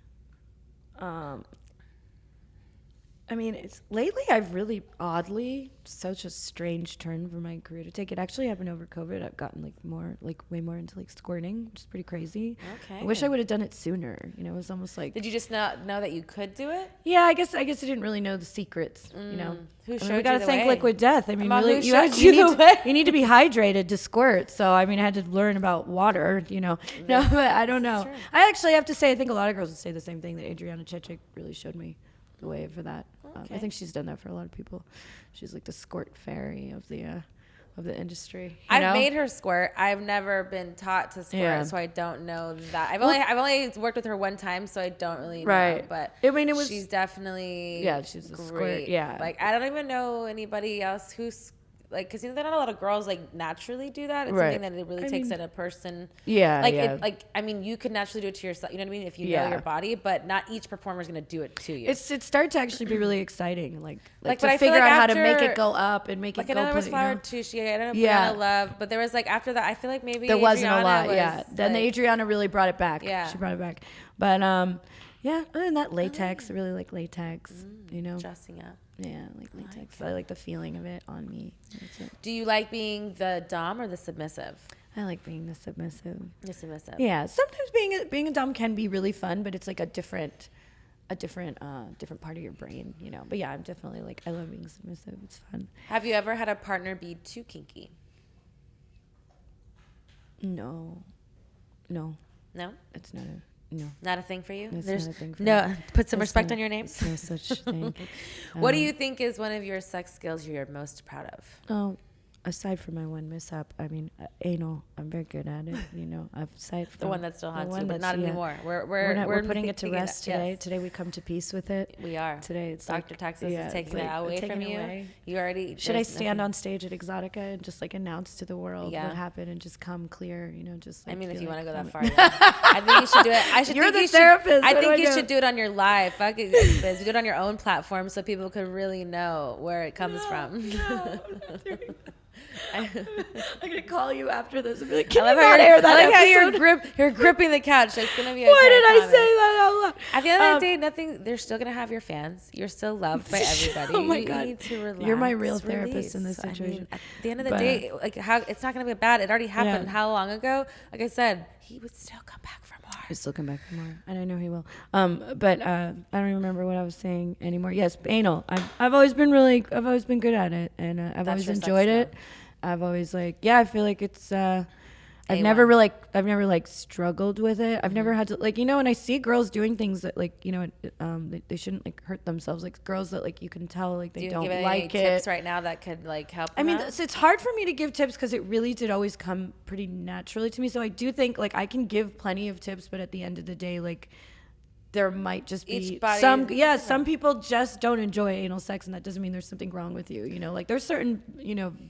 It's lately I've really oddly, such a strange turn for my career to take. It actually happened over COVID. I've gotten way more into like squirting, which is pretty crazy.
Okay.
I wish I would have done it sooner. It was almost like.
Did you just not know that you could do it?
Yeah, I guess I didn't really know the secrets.
Who showed
we
you
gotta
the
thank
way?
Liquid Death. I mean, really,
who showed you the way?
You need to be hydrated to squirt. So I had to learn about water. No, but I don't know.
True.
I actually have to say, I think a lot of girls would say the same thing, that Adriana Chechik really showed me the way for that.
Okay.
I think she's done that for a lot of people. She's like the squirt fairy of the industry.
I've made her squirt. I've never been taught to squirt, so I don't know that. I've only worked with her one time, so I don't really know.
Right.
But
she's
definitely
she's a
great.
squirt. Yeah.
Like I don't even know anybody else who's like, because not a lot of girls like naturally do that. It's something that it really takes in a person.
Yeah.
You could naturally do it to yourself. You know what I mean? If you know your body, but not each performer is going to do it to you.
It started to actually be really exciting, like
but
to
I feel
figure
like
out how to
after,
make it go up and make it go.
Like there was Flower Tushy, I don't know Brianna Love, but there was like after that, I feel like maybe
there wasn't
Adriana
a lot.
Was,
then the Adriana really brought it back.
Yeah,
she brought it back. But other than that, latex. I really like latex.
Dressing up.
Yeah, like latex. I like the feeling of it on me. That's it.
Do you like being the dom or the submissive?
I like being the submissive.
The submissive.
Yeah, sometimes being a dom can be really fun, but it's like a different part of your brain, But yeah, I'm definitely like, I love being submissive. It's fun.
Have you ever had a partner be too kinky?
No.
No?
It's not a. No.
Not a thing for you?
There's not a thing for
me. Put some respect on your name.
There's no such thing.
What do you think is one of your sex skills you're most proud of?
Oh, aside from my one mishap, anal, I'm very good at it. Aside from
the one that still haunts you, but not anymore.
We're putting it to rest today. Yes. Today we come to peace with it.
We are.
Today it's
Dr. Texas is taking it away from you. You already.
Should I stand on stage at Exotica and just like announce to the world what happened and just come clear? Just. Like,
if you want to go that far, I think you should do it.
You're the therapist.
I think you should do it on your live. Fuck it, Biz. Do it on your own platform so people could really know where it comes from.
No, I'm not doing that. I'm gonna call you after this and be like, "Can
I
you
love
not air that
I like how
episode?"
you're gripping the couch. It's gonna be.
Why did I say that out loud?
At the end of the day, nothing. They're still gonna have your fans. You're still loved by everybody.
Oh my
You
God.
need to relax.
You're my real therapist in this
I mean,
situation.
at the end of the day, like how it's not gonna be bad. It already happened.
Yeah.
How long ago? Like I said, he would still come back for more.
He'll still come back for more, and I know he will. But I don't even remember what I was saying anymore. Yes, anal. I've always been good at it, and I've always enjoyed it. I've always I feel like it's. I've never like struggled with it. I've never had to when I see girls doing things that they shouldn't like hurt themselves. Like girls that like you can tell like they don't like it.
Tips right now that could like help.
I mean, it's hard for me to give tips because it really did always come pretty naturally to me. So I do think like I can give plenty of tips, but at the end of the day, like there might just be some people just don't enjoy anal sex, and that doesn't mean there's something wrong with you. Like there's certain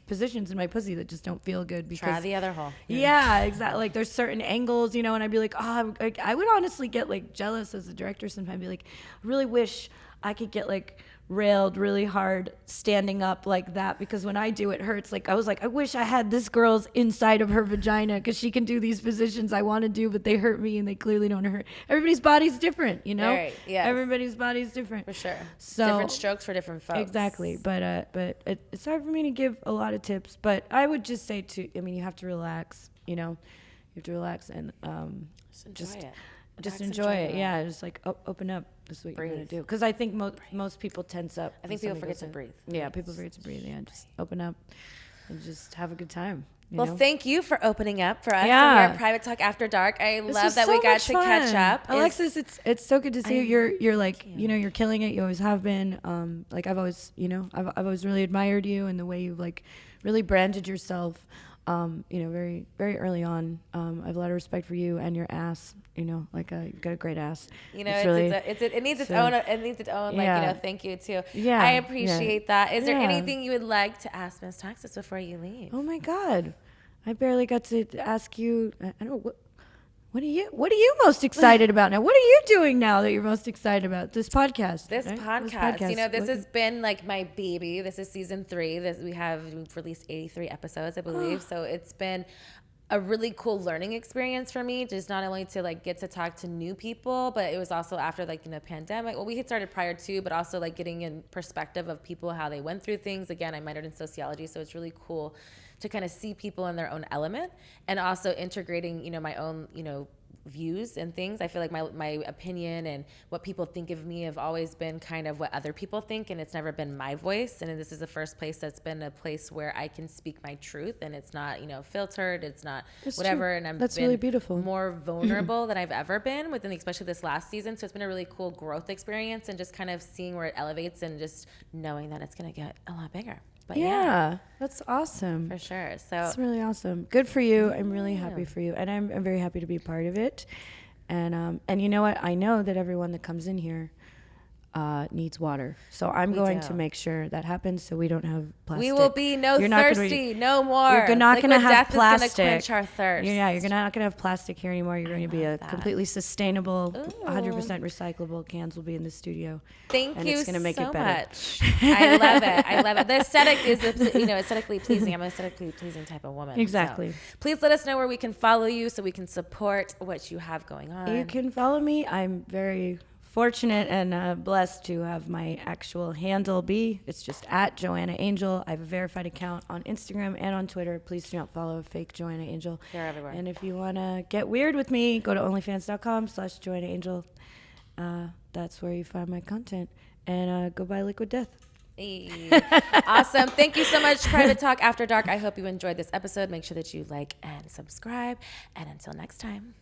positions in my pussy that just don't feel good because
try the other hole.
Yeah, exactly. Like there's certain angles, and I'd be like, I would honestly get like jealous as a director sometimes. Be like, I really wish I could get like railed really hard standing up like that, because when I do it hurts. Like I was like, I wish I had this girl's inside of her vagina because she can do these positions I want to do, but they hurt me and they clearly don't hurt. Everybody's body's different,
Right, yes.
Everybody's body's different
For sure.
So
different strokes for different folks.
Exactly. But it's hard for me to give a lot of tips, but I would just say you have to relax, you have to relax and just enjoy it. Yeah, just like open up. This is what you're gonna do. Because I think most people tense up.
I think people forget to breathe.
Yeah, people forget to breathe. Yeah, just open up and just have a good time.
Well, thank you for opening up for us.
Yeah.
Here at Private Talk After Dark. I love that we got to catch up.
Alexis, it's so good to see you. You're like you're killing it. You always have been. Like I've always I've always really admired you and the way you've like really branded yourself. Very, very early on. I have a lot of respect for you and your ass. You've got a great ass.
It needs its own. It needs its own. Thank you too. Yeah, I appreciate that. Is there anything you would like to ask Ms. Taxis before you leave?
Oh my God, I barely got to ask you. I don't know what are you most excited about now? What are you doing now that you're most excited about? This podcast.
This podcast. This has been like my baby. This is season 3. We've released 83 episodes, I believe. So it's been a really cool learning experience for me, just not only to like get to talk to new people, but it was also after pandemic. Well, we had started prior to, but also like getting in perspective of people, how they went through things. Again, I minored in sociology, so it's really cool to kind of see people in their own element, and also integrating, my own, views and things. I feel like my opinion and what people think of me have always been kind of what other people think, and it's never been my voice. And this is the first place that's been a place where I can speak my truth, and it's not, filtered. It's not whatever. True. And
that's really beautiful.
More vulnerable than I've ever been within, especially this last season. So it's been a really cool growth experience, and just kind of seeing where it elevates, and just knowing that it's going to get a lot bigger. But
yeah, that's awesome.
For sure. So
it's really awesome. Good for you. I'm really happy for you. And I'm very happy to be part of it. And you know what? I know that everyone that comes in here needs water. So I'm going to make sure that happens so we don't have plastic.
We will be no more.
You're not going to have plastic.
Is gonna quench our thirst.
Yeah, you're not going to have plastic here anymore. You're going to be a completely sustainable, 100% recyclable cans will be in the studio.
Thank you
it's gonna make
so
it better.
much. I love it. The aesthetic is, aesthetically pleasing. I'm an aesthetically pleasing type of woman.
Exactly.
So please let us know where we can follow you so we can support what you have going on.
You can follow me. I'm very fortunate and blessed to have my actual handle be. It's just at Joanna Angel. I have a verified account on Instagram and on Twitter. Please do not follow fake Joanna Angel.
They're everywhere.
And if you want to get weird with me, go to onlyfans.com/Joanna Angel. That's where you find my content. And go buy Liquid Death.
Awesome. Thank you so much, Private Talk After Dark. I hope you enjoyed this episode. Make sure that you like and subscribe. And until next time.